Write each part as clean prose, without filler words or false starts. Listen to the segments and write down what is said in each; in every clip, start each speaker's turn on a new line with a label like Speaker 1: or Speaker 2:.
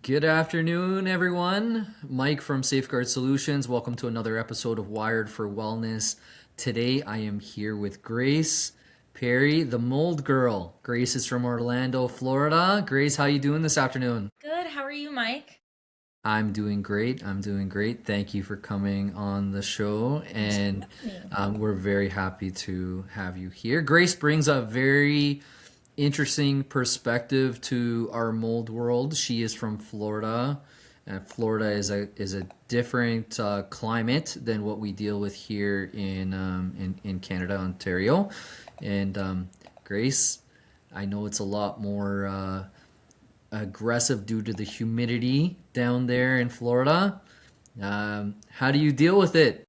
Speaker 1: Good afternoon, everyone. Mike from Safeguard Solutions. Welcome to another episode of Wired for Wellness. Today I am here with Grace Perry, the Mold Girl. Grace is from Orlando, Florida. Grace, how you doing this afternoon?
Speaker 2: Good. How are you, Mike?
Speaker 1: I'm doing great. I'm doing great. Thank you for coming on the show,
Speaker 2: Thanks for
Speaker 1: and
Speaker 2: having me.
Speaker 1: we're very happy to have you here. Grace brings a very interesting perspective to our mold world. She is from Florida. Florida is a different climate than what we deal with here in Canada, Ontario. And Grace, I know it's a lot more aggressive due to the humidity down there in Florida. How do you deal with it?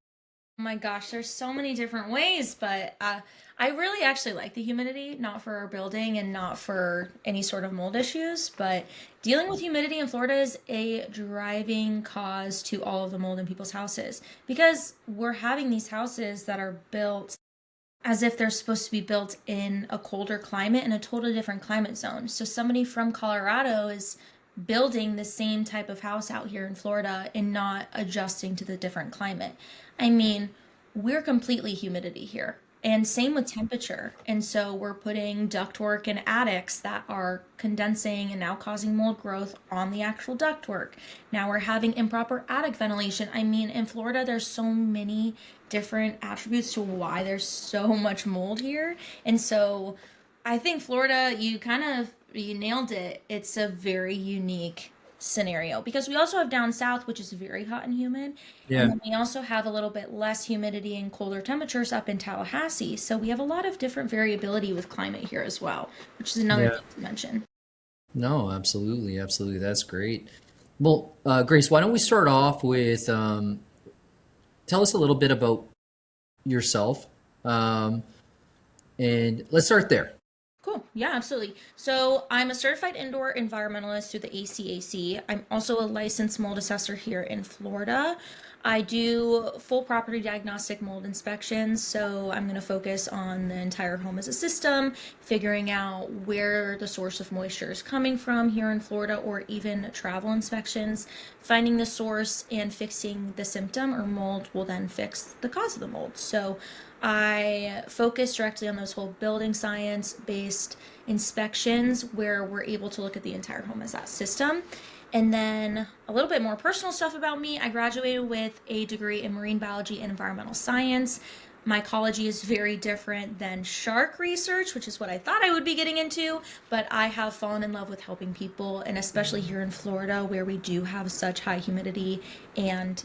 Speaker 2: Oh my gosh, there's so many different ways, but I really actually like the humidity, not for our building and not for any sort of mold issues, but dealing with humidity in Florida is a driving cause to all of the mold in people's houses because we're having these houses that are built as if they're supposed to be built in a colder climate in a totally different climate zone. So somebody from Colorado is building the same type of house out here in Florida and not adjusting to the different climate. I mean, we're completely humidity here. And same with temperature. And so we're putting ductwork in attics that are condensing and now causing mold growth on the actual ductwork. Now we're having improper attic ventilation. I mean, in Florida, there's so many different attributes to why there's so much mold here. And so I think Florida, you nailed it. It's a very unique scenario because we also have down south, which is very hot and humid, and
Speaker 1: Yeah.
Speaker 2: then we also have a little bit less humidity and colder temperatures up in Tallahassee. So we have a lot of different variability with climate here as well, which is another
Speaker 1: Yeah.
Speaker 2: thing to mention.
Speaker 1: No, absolutely, absolutely. That's great. Well, Grace, why don't we start off with tell us a little bit about yourself, um, and let's start there.
Speaker 2: Cool. Yeah, absolutely. So I'm a certified indoor environmentalist through the ACAC. I'm also a licensed mold assessor here in Florida. I do full property diagnostic mold inspections. So I'm going to focus on the entire home as a system, figuring out where the source of moisture is coming from here in Florida, or even travel inspections. Finding the source and fixing the symptom or mold will then fix the cause of the mold. So I focus directly on those whole building science based inspections where we're able to look at the entire home as that system. And then a little bit more personal stuff about me. I graduated with a degree in marine biology and environmental science. Mycology is very different than shark research, which is what I thought I would be getting into, but I have fallen in love with helping people, and especially here in Florida where we do have such high humidity and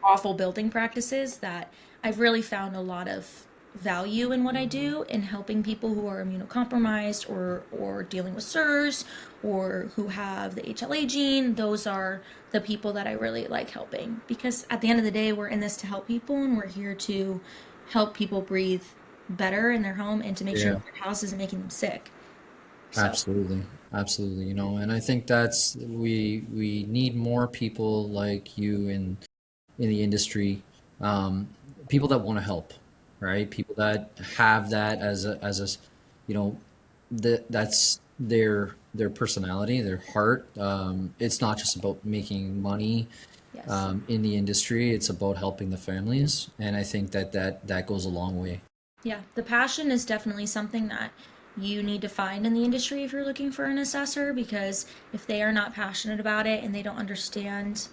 Speaker 2: awful building practices that I've really found a lot of value in what I do in helping people who are immunocompromised or dealing with SIRS or who have the HLA gene. Those are the people that I really like helping because at the end of the day, we're in this to help people and we're here to help people breathe better in their home and to make sure
Speaker 1: Yeah,
Speaker 2: that their house isn't making them sick. So,
Speaker 1: absolutely, absolutely. And I think that's we need more people like you in the industry, um, people that want to help, right? People that have that as a, you know, that's their personality, their heart. It's not just about making money
Speaker 2: yes.
Speaker 1: in the industry. It's about helping the families, and I think that goes a long way.
Speaker 2: Yeah, the passion is definitely something that you need to find in the industry if you're looking for an assessor because if they are not passionate about it and they don't understand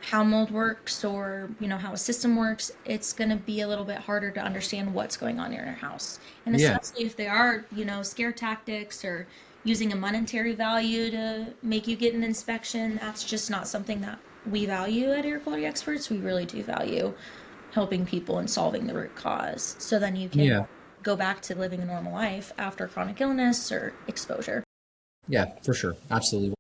Speaker 2: how mold works or how a system works, it's going to be a little bit harder to understand what's going on in your house. And
Speaker 1: Yeah,
Speaker 2: especially if they are scare tactics or using a monetary value to make you get an inspection, that's just not something that we value at air quality experts. We really do value helping people and solving the root cause so then you can
Speaker 1: yeah,
Speaker 2: go back to living a normal life after chronic illness or exposure.
Speaker 1: yeah, for sure, absolutely.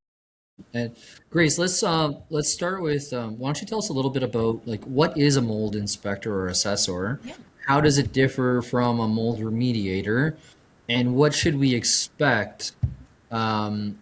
Speaker 1: And Grace, let's start with why don't you tell us a little bit about like what is a mold inspector or assessor?
Speaker 2: Yeah.
Speaker 1: How does it differ from a mold remediator? And what should we expect um,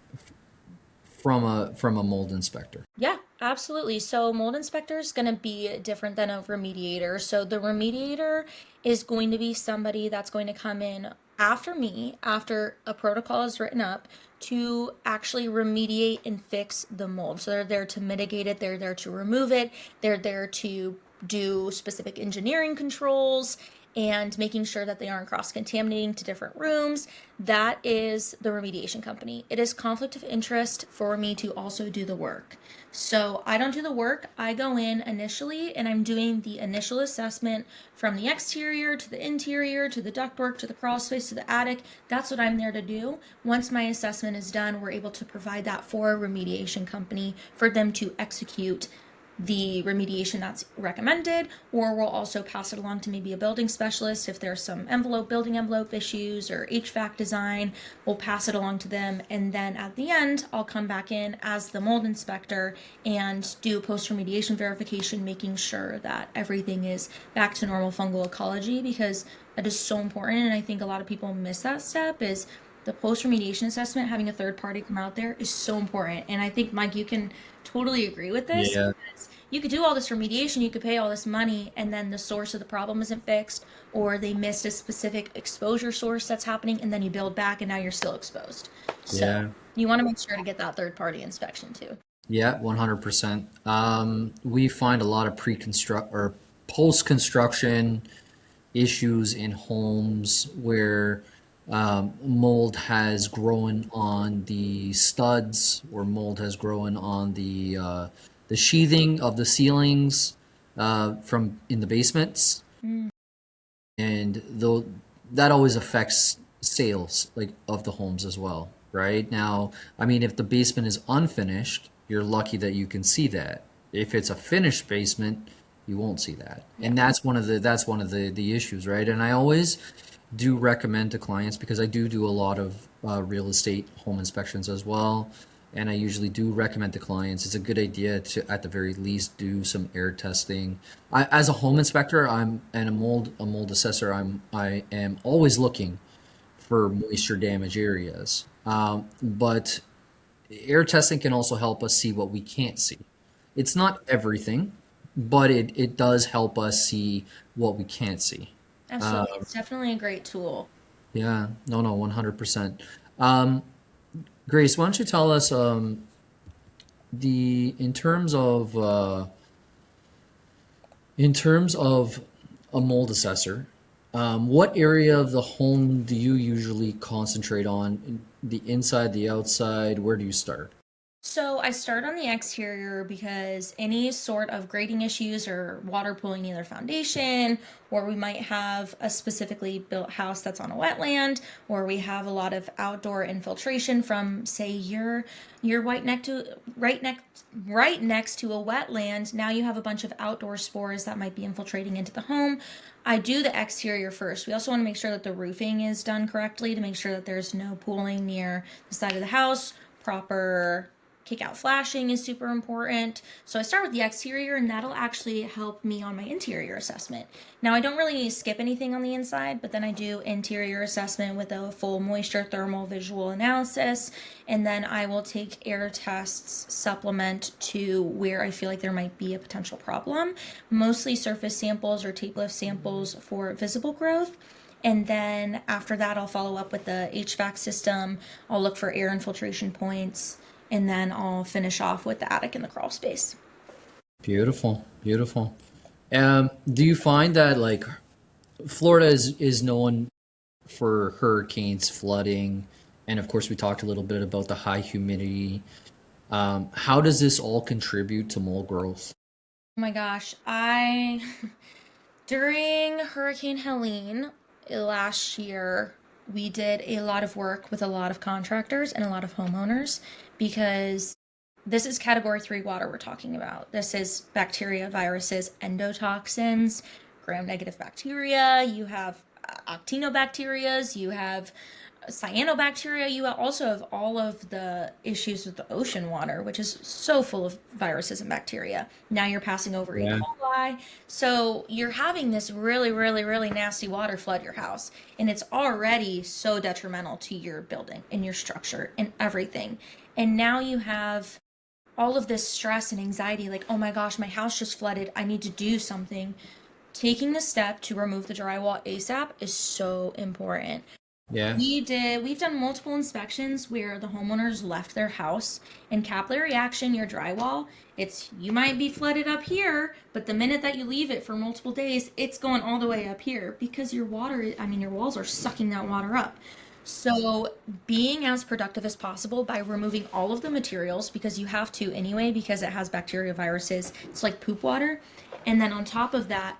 Speaker 1: from a mold inspector?
Speaker 2: Yeah, absolutely. So, mold inspector is going to be different than a remediator. So, the remediator is going to be somebody that's going to come in after me, after a protocol is written up, to actually remediate and fix the mold. So they're there to mitigate it, they're there to remove it, they're there to do specific engineering controls and making sure that they aren't cross contaminating to different rooms. That is the remediation company. It is conflict of interest for me to also do the work. So I don't do the work. I go in initially and I'm doing the initial assessment from the exterior to the interior to the ductwork to the crawl space to the attic. That's what I'm there to do. Once my assessment is done, we're able to provide that for a remediation company for them to execute the remediation that's recommended, or we'll also pass it along to maybe a building specialist if there's some building envelope issues or HVAC design. We'll pass it along to them, and then at the end, I'll come back in as the mold inspector and do post remediation verification, making sure that everything is back to normal fungal ecology, because that is so important. And I think a lot of people miss that step. Is the post remediation assessment, having a third party come out there is so important. And I think, Mike, you can totally agree with this,
Speaker 1: Yeah.
Speaker 2: because you could do all this remediation, you could pay all this money, and then the source of the problem isn't fixed, or they missed a specific exposure source that's happening, and then you build back and now you're still exposed. So
Speaker 1: Yeah.
Speaker 2: you want to make sure to get that third party inspection too.
Speaker 1: Yeah, 100%. We find a lot of pre-construct or post-construction issues in homes where mold has grown on the studs, or mold has grown on the sheathing of the ceilings from in the basements,
Speaker 2: Mm.
Speaker 1: and though that always affects sales like of the homes as well, right? Now, I mean, if the basement is unfinished, you're lucky that you can see that. If it's a finished basement, you won't see that.
Speaker 2: Yeah.
Speaker 1: And that's one of the issues, right? And I always do recommend to clients, because I do a lot of real estate home inspections as well, and I usually do recommend to clients it's a good idea to at the very least do some air testing. As a home inspector, I'm and a mold assessor, I am always looking for moisture damage areas. But air testing can also help us see what we can't see. It's not everything, but it does help us see what we can't see.
Speaker 2: Absolutely. It's definitely a great tool.
Speaker 1: Yeah, no, 100%. Um, Grace, why don't you tell us the in terms of a mold assessor, what area of the home do you usually concentrate on? The inside, the outside, where do you start?
Speaker 2: So I start on the exterior because any sort of grading issues or water pooling near their foundation, or we might have a specifically built house that's on a wetland, or we have a lot of outdoor infiltration from, say, you're right next to a wetland. Now you have a bunch of outdoor spores that might be infiltrating into the home. I do the exterior first. We also want to make sure that the roofing is done correctly to make sure that there's no pooling near the side of the house. Proper kick out flashing is super important. So I start with the exterior, and that'll actually help me on my interior assessment. Now, I don't really skip anything on the inside, but then I do interior assessment with a full moisture thermal visual analysis, and then I will take air tests supplement to where I feel like there might be a potential problem, mostly surface samples or tape lift samples for visible growth. And then after that, I'll follow up with the HVAC system. I'll look for air infiltration points, and then I'll finish off with the attic and the crawl space.
Speaker 1: Beautiful, beautiful. Do you find that like Florida is known for hurricanes, flooding, and of course we talked a little bit about the high humidity. How does this all contribute to mold growth?
Speaker 2: Oh my gosh, I during Hurricane Helene last year, we did a lot of work with a lot of contractors and a lot of homeowners, because this is category 3 water we're talking about. This is bacteria, viruses, endotoxins, gram negative bacteria. You have actinobacterias, you have cyanobacteria. You also have all of the issues with the ocean water, which is so full of viruses and bacteria. Now you're passing over E.
Speaker 1: Yeah.
Speaker 2: coli. So you're having this really, really, really nasty water flood your house. And it's already so detrimental to your building and your structure and everything. And now you have all of this stress and anxiety, like, oh my gosh, my house just flooded. I need to do something. Taking the step to remove the drywall ASAP is so important.
Speaker 1: Yeah.
Speaker 2: We've done multiple inspections where the homeowners left their house and capillary action, your drywall, you might be flooded up here, but the minute that you leave it for multiple days, it's going all the way up here because your walls are sucking that water up. So, being as productive as possible by removing all of the materials because you have to anyway because it has bacteria, viruses. It's like poop water. And then on top of that,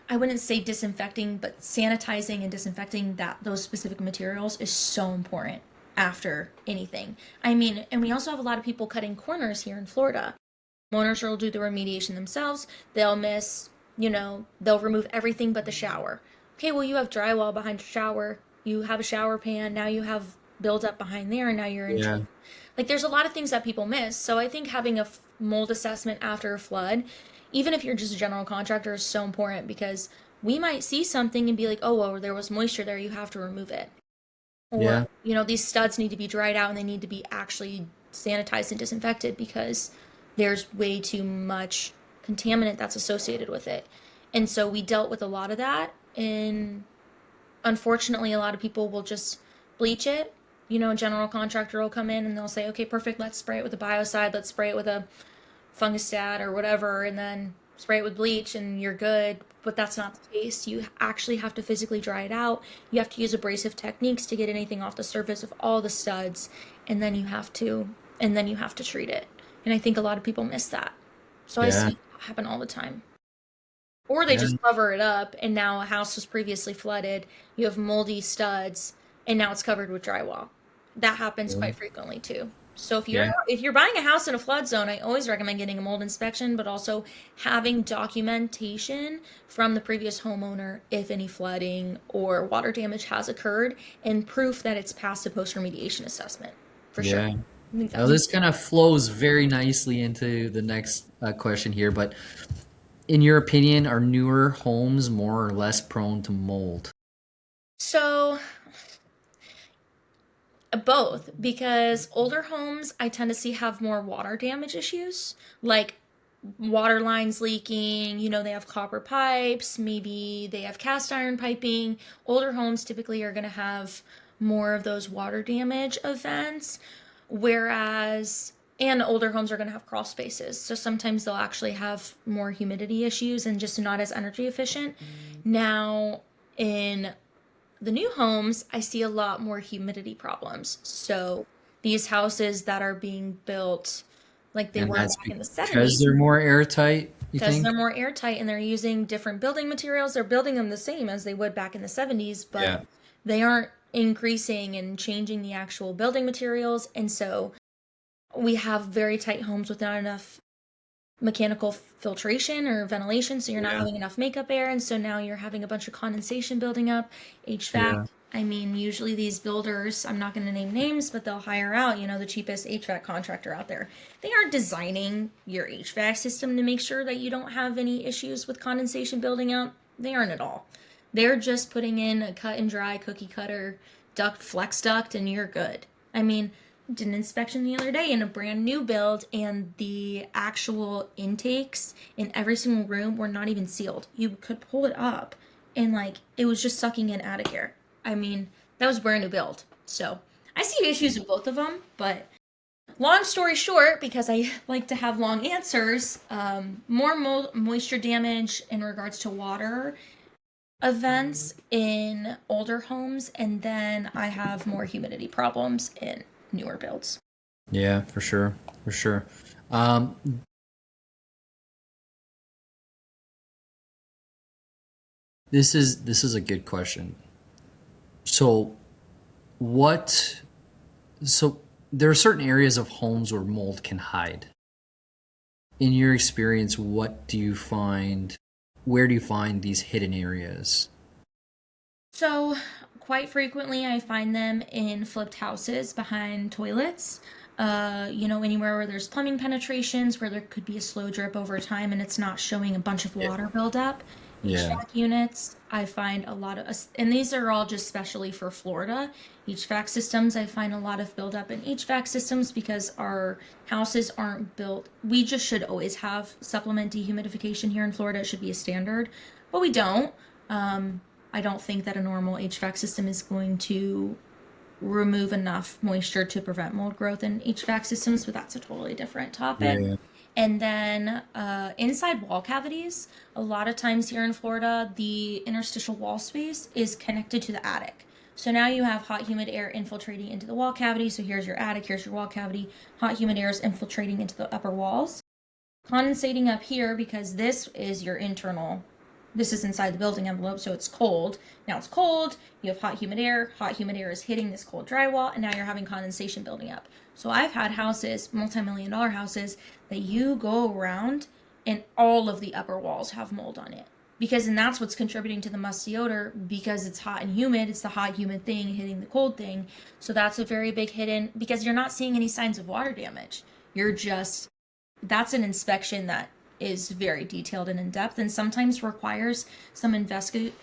Speaker 2: I wouldn't say disinfecting, but sanitizing and disinfecting those specific materials is so important after anything. I mean, and we also have a lot of people cutting corners here in Florida. Owners will do the remediation themselves. They'll they'll remove everything but the shower. Okay, well, you have drywall behind your shower. You have a shower pan. Now you have buildup behind there, and now you're in
Speaker 1: Yeah.
Speaker 2: trouble. Like, there's a lot of things that people miss. So I think having a mold assessment after a flood, even if you're just a general contractor, is so important because we might see something and be like, oh, well, there was moisture there. You have to remove it. Or,
Speaker 1: Yeah.
Speaker 2: these studs need to be dried out and they need to be actually sanitized and disinfected because there's way too much contaminant that's associated with it. And so we dealt with a lot of that. And unfortunately, a lot of people will just bleach it. A general contractor will come in and they'll say, okay, perfect, let's spray it with a biocide, let's spray it with a fungicide or whatever, and then spray it with bleach and you're good. But that's not the case. You actually have to physically dry it out. You have to use abrasive techniques to get anything off the surface of all the studs, and then you have to treat it. And I think a lot of people miss that. So I
Speaker 1: Yeah.
Speaker 2: see it happen all the time. Or they
Speaker 1: Yeah.
Speaker 2: just cover it up and now a house was previously flooded, you have moldy studs, and now it's covered with drywall. That happens
Speaker 1: Yeah.
Speaker 2: quite frequently too. So
Speaker 1: Yeah.
Speaker 2: if you're buying a house in a flood zone, I always recommend getting a mold inspection, but also having documentation from the previous homeowner if any flooding or water damage has occurred and proof that it's passed a post remediation assessment. For sure.
Speaker 1: Yeah.
Speaker 2: I think
Speaker 1: Now
Speaker 2: that's
Speaker 1: this kind of flows very nicely into the next question here, but in your opinion, are newer homes more or less prone to mold?
Speaker 2: so both, because older homes I tend to see have more water damage issues, like water lines leaking, they have copper pipes, maybe they have cast iron piping. Older homes typically are going to have more of those water damage events, whereas and older homes are going to have crawl spaces. So sometimes they'll actually have more humidity issues and just not as energy efficient. Now, in the new homes, I see a lot more humidity problems. So these houses that are being built like they
Speaker 1: And
Speaker 2: were
Speaker 1: that's
Speaker 2: back in the
Speaker 1: because
Speaker 2: 70s
Speaker 1: they're more airtight, you
Speaker 2: because
Speaker 1: think?
Speaker 2: they're more airtight and they're using different building materials. They're building them the same as they would back in the 70s, but
Speaker 1: Yeah.
Speaker 2: they aren't increasing and changing the actual building materials. And so we have very tight homes with not enough mechanical filtration or ventilation, so you're not
Speaker 1: Yeah.
Speaker 2: having enough makeup air, and so now you're having a bunch of condensation building up. HVAC,
Speaker 1: Yeah.
Speaker 2: I mean, usually these builders, I'm not going to name names, but they'll hire out, the cheapest HVAC contractor out there. They aren't designing your HVAC system to make sure that you don't have any issues with condensation building up. They aren't at all. They're just putting in a cut and dry cookie cutter duct, flex duct, and you're good. I mean, did an inspection the other day in a brand new build, and the actual intakes in every single room were not even sealed. You could pull it up, and like it was just sucking in attic air. I mean, that was brand new build. So I see issues with both of them, but long story short, because I like to have long answers, more moisture damage in regards to water events in older homes, and then I have more humidity problems in newer builds.
Speaker 1: Yeah, for sure. For sure. Um, this is a good question. So what so there are certain areas of homes where mold can hide. In your experience, where do you find these hidden areas?
Speaker 2: So, quite frequently, I find them in flipped houses behind toilets. Anywhere where there's plumbing penetrations, where there could be a slow drip over time and it's not showing a bunch of
Speaker 1: Yeah.
Speaker 2: water buildup.
Speaker 1: Yeah.
Speaker 2: HVAC units, I find a lot of, and these are all just specially for Florida. HVAC systems, I find a lot of buildup in HVAC systems because our houses aren't built. We just should always have supplement dehumidification here in Florida. It should be a standard, but we don't. Um, I don't think that a normal HVAC system is going to remove enough moisture to prevent mold growth in HVAC systems, but that's a totally different topic.
Speaker 1: Yeah.
Speaker 2: And then inside wall cavities, a lot of times here in Florida, the interstitial wall space is connected to the attic. So now you have hot, humid air infiltrating into the wall cavity. So here's your attic, here's your wall cavity. Hot, humid air is infiltrating into the upper walls, condensating up here because this is your internal. This is inside the building envelope, so it's cold. Now it's cold, you have hot, humid air. Hot, humid air is hitting this cold drywall, and now you're having condensation building up. So I've had houses, multi-million-dollar houses, that you go around and all of the upper walls have mold on it. And that's what's contributing to the musty odor because it's hot and humid. It's the hot, humid thing hitting the cold thing. So that's a very big hidden, because you're not seeing any signs of water damage. That's an inspection that is very detailed and in depth, and sometimes requires some investigative,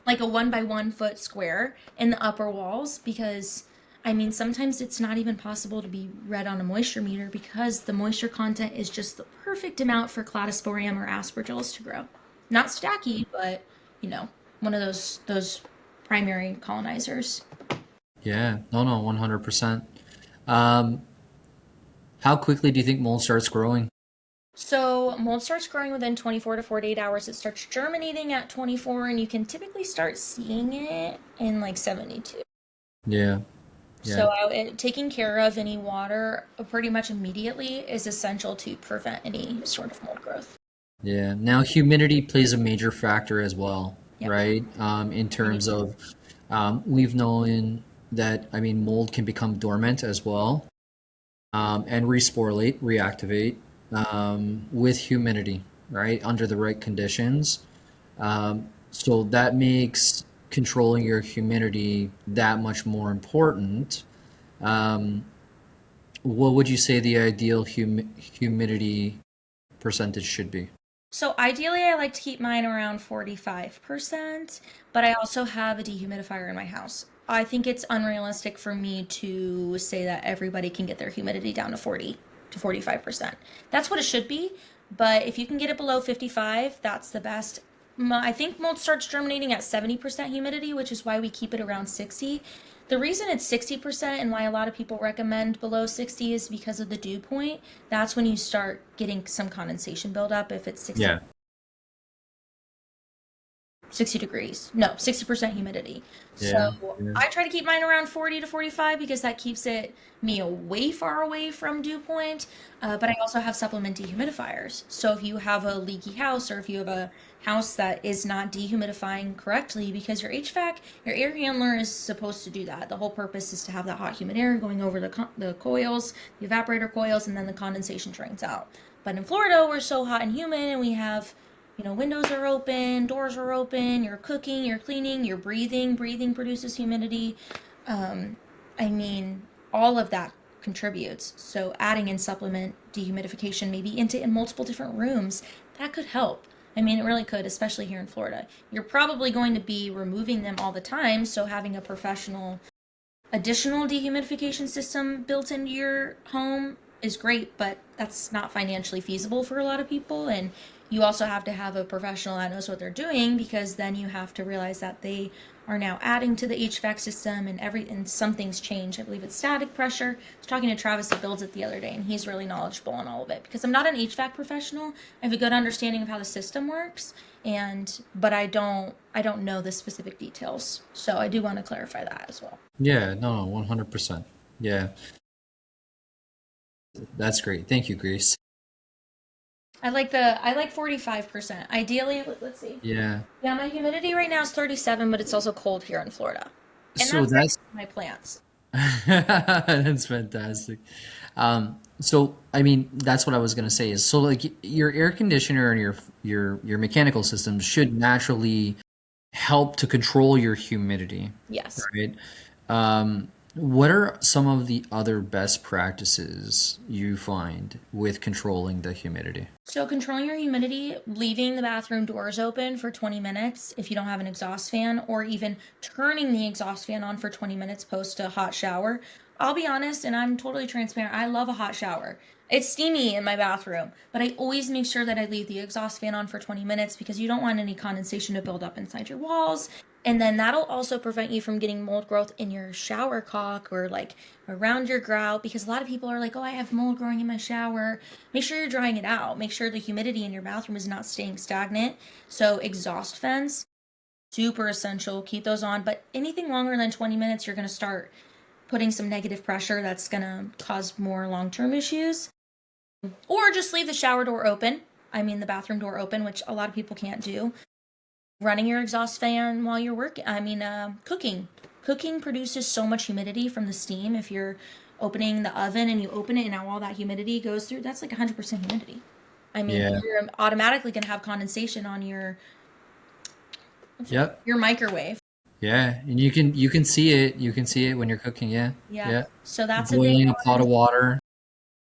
Speaker 2: like a 1 by 1 foot square in the upper walls, because I mean sometimes it's not even possible to be read on a moisture meter because the moisture content is just the perfect amount for Cladosporium or aspergills to grow. Not stacky, but one of those primary colonizers.
Speaker 1: Yeah. No, 100%. How quickly do you think mold starts growing?
Speaker 2: So mold starts growing within 24 to 48 hours. It starts germinating at 24, and you can typically start seeing it in like 72.
Speaker 1: Yeah.
Speaker 2: So taking care of any water pretty much immediately is essential to prevent any sort of mold growth.
Speaker 1: Yeah. Now, humidity plays a major factor as well,
Speaker 2: Yep.
Speaker 1: right? In terms of, we've known that, I mean, mold can become dormant as well, and resporulate, reactivate, with humidity, right? Under the right conditions. So that makes controlling your humidity that much more important. Um, what would you say the ideal humidity percentage should be?
Speaker 2: So ideally, I like to keep mine around 45%, but I also have a dehumidifier in my house. I think it's unrealistic for me to say that everybody can get their humidity down to 40 to 45%. That's what it should be, but if you can get it below 55, that's the best. I think mold starts germinating at 70% humidity, which is why we keep it around 60. The reason it's 60% and why a lot of people recommend below 60 is because of the dew point. That's when you start getting some condensation buildup if it's 60,
Speaker 1: Yeah.
Speaker 2: 60 degrees. No, 60% humidity.
Speaker 1: Yeah.
Speaker 2: So
Speaker 1: Yeah.
Speaker 2: I try to keep mine around 40 to 45 because that keeps me far away from dew point. But I also have supplement dehumidifiers. So if you have a leaky house, or if you have a house that is not dehumidifying correctly, because your HVAC, your air handler is supposed to do that. The whole purpose is to have that hot, humid air going over the coils, the evaporator coils, and then the condensation drains out. But in Florida, we're so hot and humid, and we have windows are open, doors are open, you're cooking, you're cleaning, you're breathing. Breathing produces humidity. I mean, all of that contributes. So adding in supplement dehumidification, maybe in multiple different rooms, that could help. I mean, it really could, especially here in Florida. You're probably going to be removing them all the time, so having a professional additional dehumidification system built into your home is great, but that's not financially feasible for a lot of people. And you also have to have a professional that knows what they're doing, because then you have to realize that they are now adding to the HVAC system, and some things change. I believe it's static pressure. I was talking to Travis that builds it the other day, and he's really knowledgeable on all of it, because I'm not an HVAC professional. I have a good understanding of how the system works, but I don't know the specific details. So I do want to clarify that as well.
Speaker 1: Yeah. No, 100%. Yeah. That's great. Thank you, Grace.
Speaker 2: I like 45%. Ideally, let's see.
Speaker 1: Yeah.
Speaker 2: Yeah, my humidity right now is 37, but it's also cold here in Florida. And
Speaker 1: So
Speaker 2: that's my plants.
Speaker 1: that's fantastic. So I mean, that's what I was gonna say is, so like your air conditioner and your mechanical systems should naturally help to control your humidity,
Speaker 2: Yes.
Speaker 1: right? What are some of the other best practices you find with controlling the humidity?
Speaker 2: So controlling your humidity, leaving the bathroom doors open for 20 minutes if you don't have an exhaust fan, or even turning the exhaust fan on for 20 minutes post a hot shower. I'll be honest, and I'm totally transparent. I love a hot shower. It's steamy in my bathroom, but I always make sure that I leave the exhaust fan on for 20 minutes because you don't want any condensation to build up inside your walls. And then that'll also prevent you from getting mold growth in your shower caulk or like around your grout, because a lot of people are like, oh, I have mold growing in my shower. Make sure you're drying it out. Make sure the humidity in your bathroom is not staying stagnant. So exhaust fans, super essential. Keep those on. But anything longer than 20 minutes, you're going to start putting some negative pressure that's going to cause more long-term issues. Or just leave the shower door open. I mean, the bathroom door open, which a lot of people can't do. Running your exhaust fan while you're working. Cooking. Cooking produces so much humidity from the steam. If you're opening the oven and you open it and now all that humidity goes through, that's like 100% humidity. I mean,
Speaker 1: Yeah.
Speaker 2: you're automatically going to have condensation on your
Speaker 1: Yep.
Speaker 2: microwave.
Speaker 1: Yeah, and you can see it. You can see it when you're cooking. Yeah.
Speaker 2: Yeah.
Speaker 1: Yeah.
Speaker 2: So that's a big
Speaker 1: Boiling a
Speaker 2: one.
Speaker 1: pot of water.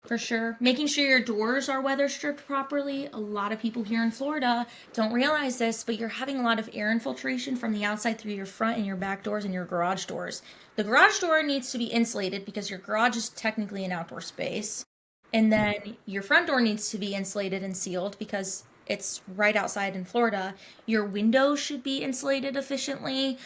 Speaker 2: For sure. Making sure your doors are weather stripped properly. A lot of people here in Florida don't realize this, but you're having a lot of air infiltration from the outside through your front and your back doors and your garage doors. The garage door needs to be insulated because your garage is technically an outdoor space. And then your front door needs to be insulated and sealed because it's right outside in Florida. Your windows should be insulated efficiently.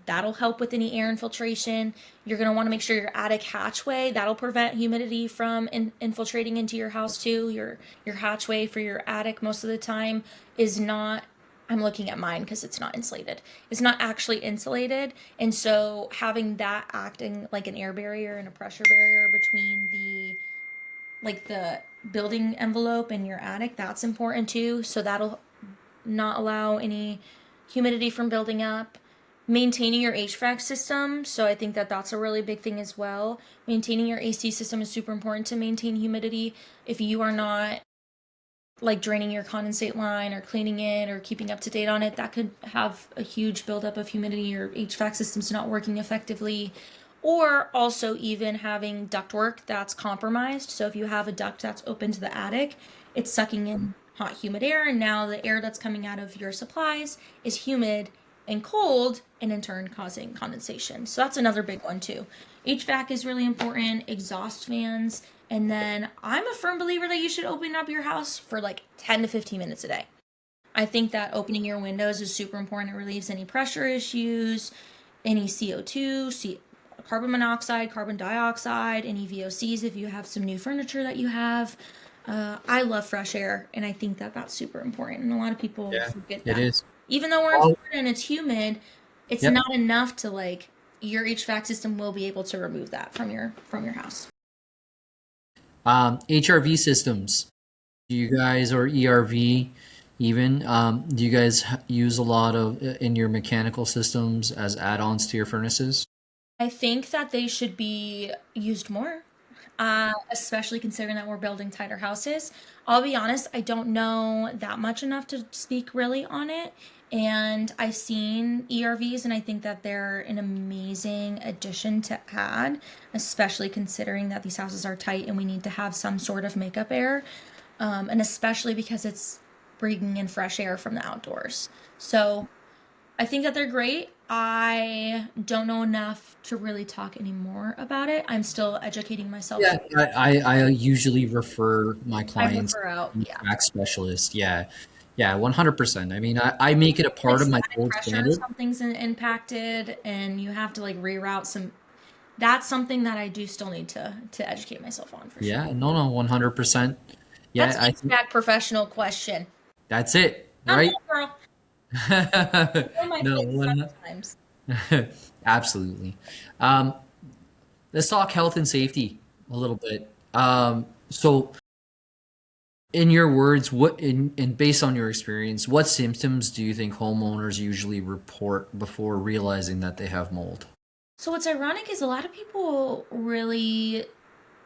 Speaker 2: That'll help with any air infiltration. You're going to want to make sure your attic hatchway, that'll prevent humidity from infiltrating into your house too. Your hatchway for your attic most of the time is not, I'm looking at mine because it's not insulated. It's not actually insulated. And so having that acting like an air barrier and a pressure barrier between the building envelope and your attic, that's important too. So that'll not allow any humidity from building up. Maintaining your HVAC system. So I think that that's a really big thing as well. Maintaining your AC system is super important to maintain humidity. If you are not like draining your condensate line or cleaning it or keeping up to date on it, that could have a huge buildup of humidity. Your HVAC system's not working effectively. Or also even having ductwork that's compromised. So if you have a duct that's open to the attic, it's sucking in hot, humid air, and now the air that's coming out of your supplies is humid and cold, and in turn causing condensation. So that's another big one too. HVAC is really important, exhaust fans, and then I'm a firm believer that you should open up your house for like 10 to 15 minutes a day. I think that opening your windows is super important. It relieves any pressure issues, any CO2, carbon monoxide, carbon dioxide, any VOCs if you have some new furniture that you have. I love fresh air, and I think that that's super important, and a lot of people forget that.
Speaker 1: It is.
Speaker 2: Even though we're in Florida and it's humid, it's
Speaker 1: Yep.
Speaker 2: not enough to like your HVAC system will be able to remove that from your house.
Speaker 1: HRV systems. Do you guys, or ERV even, do you guys use a lot of in your mechanical systems as add-ons to your furnaces?
Speaker 2: I think that they should be used more, especially considering that we're building tighter houses. I'll be honest, I don't know that much enough to speak really on it. And I've seen ERVs, and I think that they're an amazing addition to add, especially considering that these houses are tight and we need to have some sort of makeup air, and especially because it's bringing in fresh air from the outdoors. So I think that they're great. I don't know enough to really talk anymore about it. I'm still educating myself.
Speaker 1: Yeah, I usually refer my
Speaker 2: I
Speaker 1: clients
Speaker 2: refer out,
Speaker 1: to
Speaker 2: yeah.
Speaker 1: HVAC specialist. Yeah, yeah, 100%. I mean, I make it a part of my
Speaker 2: Static
Speaker 1: gold
Speaker 2: pressure,
Speaker 1: standard.
Speaker 2: something's impacted, and you have to like reroute some. That's something that I do still need to educate myself on for sure.
Speaker 1: Yeah, no, 100%.
Speaker 2: That's
Speaker 1: Yeah,
Speaker 2: an
Speaker 1: I think
Speaker 2: exact professional question.
Speaker 1: that's it,
Speaker 2: I'm
Speaker 1: right?
Speaker 2: a girl. In my
Speaker 1: No,
Speaker 2: place sometimes.
Speaker 1: absolutely. Let's talk health and safety a little bit. So, in your words, and based on your experience, what symptoms do you think homeowners usually report before realizing that they have mold?
Speaker 2: So what's ironic is a lot of people really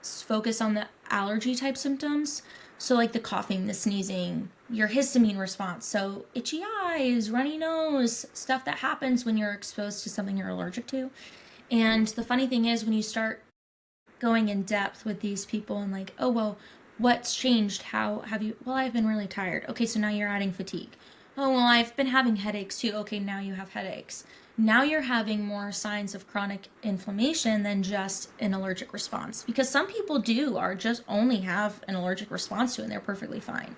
Speaker 2: focus on the allergy type symptoms. So like the coughing, the sneezing, your histamine response. So itchy eyes, runny nose, stuff that happens when you're exposed to something you're allergic to. And the funny thing is when you start going in depth with these people and like, oh, well, what's changed? How have you? Well, I've been really tired. Okay, so now you're adding fatigue. Oh, well, I've been having headaches too. Okay, now you have headaches. now you're having more signs of chronic inflammation than just an allergic response. Because some people do are just only have an allergic response to it and they're perfectly fine.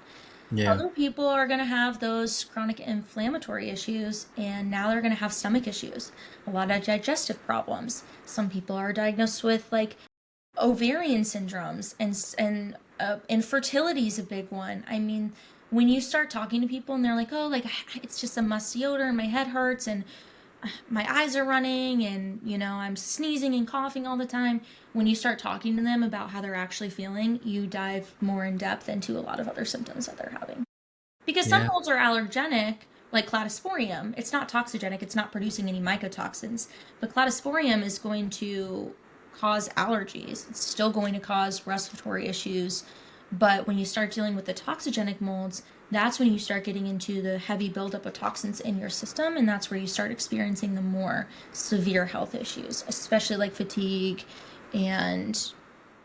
Speaker 1: Yeah.
Speaker 2: Other people are going to have those chronic inflammatory issues and now they're going to have stomach issues, a lot of digestive problems. Some people are diagnosed with like ovarian syndromes and infertility is a big one. I mean, when you start talking to people and they're like, "Oh, like it's just a musty odor and my head hurts and my eyes are running and I'm sneezing and coughing all the time." When you start talking to them about how they're actually feeling, you dive more in depth into a lot of other symptoms that they're having. Because some
Speaker 1: Yeah.
Speaker 2: molds are allergenic, like cladosporium. It's not toxigenic, it's not producing any mycotoxins. But cladosporium is going to cause allergies. It's still going to cause respiratory issues. But when you start dealing with the toxigenic molds, that's when you start getting into the heavy buildup of toxins in your system. And that's where you start experiencing the more severe health issues, especially like fatigue and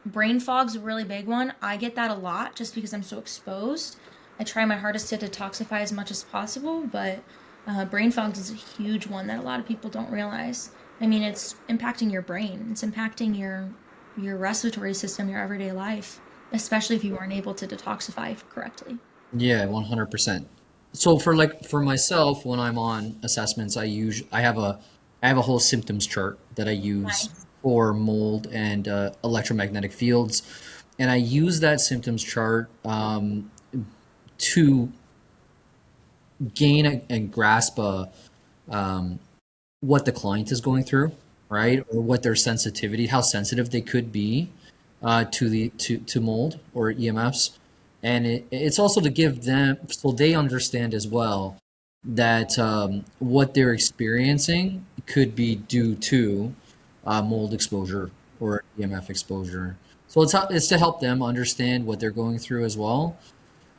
Speaker 2: brain fog's a really big one. I get that a lot just because I'm so exposed. I try my hardest to detoxify as much as possible, but brain fog is a huge one that a lot of people don't realize. I mean, it's impacting your brain. It's impacting your respiratory system, your everyday life, especially if you weren't able to detoxify correctly.
Speaker 1: Yeah, 100%. So for myself, when I'm on assessments, I have a whole symptoms chart that I use
Speaker 2: Nice.
Speaker 1: for mold and electromagnetic fields, and I use that symptoms chart to gain and grasp what the client is going through, right? Or what their sensitivity, how sensitive they could be to mold or EMFs. And it's also to give them so they understand as well that what they're experiencing could be due to mold exposure or EMF exposure. So it's to help them understand what they're going through as well.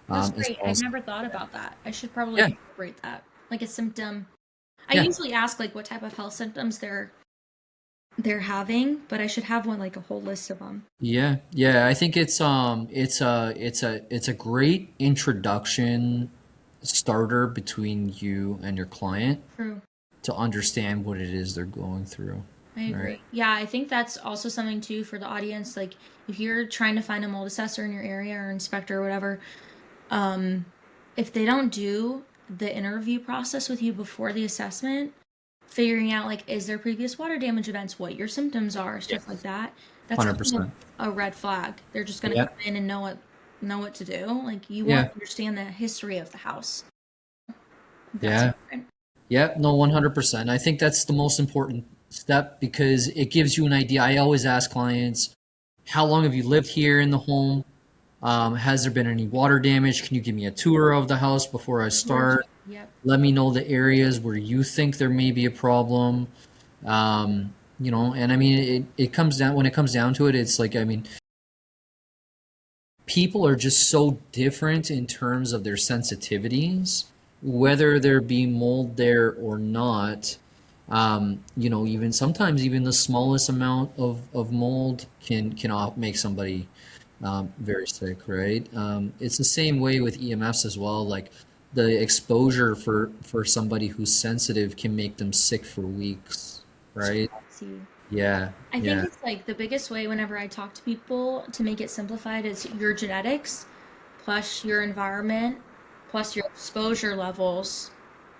Speaker 2: That's
Speaker 1: As
Speaker 2: great.
Speaker 1: well
Speaker 2: I've
Speaker 1: as,
Speaker 2: never thought about that. I should probably
Speaker 1: yeah,
Speaker 2: incorporate that. Like a symptom. I
Speaker 1: yeah.
Speaker 2: usually ask like what type of health symptoms they're having, but I should have one like a whole list of them.
Speaker 1: Yeah, yeah, I think it's a great introduction starter between you and your client
Speaker 2: True.
Speaker 1: to understand what it is they're going through,
Speaker 2: I
Speaker 1: right?
Speaker 2: agree. Yeah, I think that's also something too for the audience. Like if you're trying to find a mold assessor in your area or inspector or whatever, um, if they don't do the interview process with you before the assessment, figuring out like is there previous water damage events, what your symptoms are, stuff like
Speaker 1: Yes.
Speaker 2: that, that's kind of
Speaker 1: 100%.
Speaker 2: a red flag. They're just gonna
Speaker 1: Yeah,
Speaker 2: come in and know what to do. Like you want
Speaker 1: yeah,
Speaker 2: to understand the history of the house. That's
Speaker 1: yeah,
Speaker 2: important.
Speaker 1: yeah. No, 100%. I think that's the most important step because it gives you an idea. I always ask clients, how long have you lived here in the home? Has there been any water damage? Can you give me a tour of the house before I
Speaker 2: Allergy.
Speaker 1: start?
Speaker 2: Yep.
Speaker 1: Let me know the areas where you think there may be a problem. And I mean, it comes down, when it comes down to it, it's like, I mean, people are just so different in terms of their sensitivities, whether there be mold there or not. Even sometimes even the smallest amount of mold can make somebody very sick, right? It's the same way with EMFs as well. Like the exposure for somebody who's sensitive can make them sick for weeks, right?
Speaker 2: See.
Speaker 1: Yeah,
Speaker 2: I think
Speaker 1: yeah,
Speaker 2: it's like the biggest way whenever I talk to people to make it simplified is your genetics plus your environment plus your exposure levels,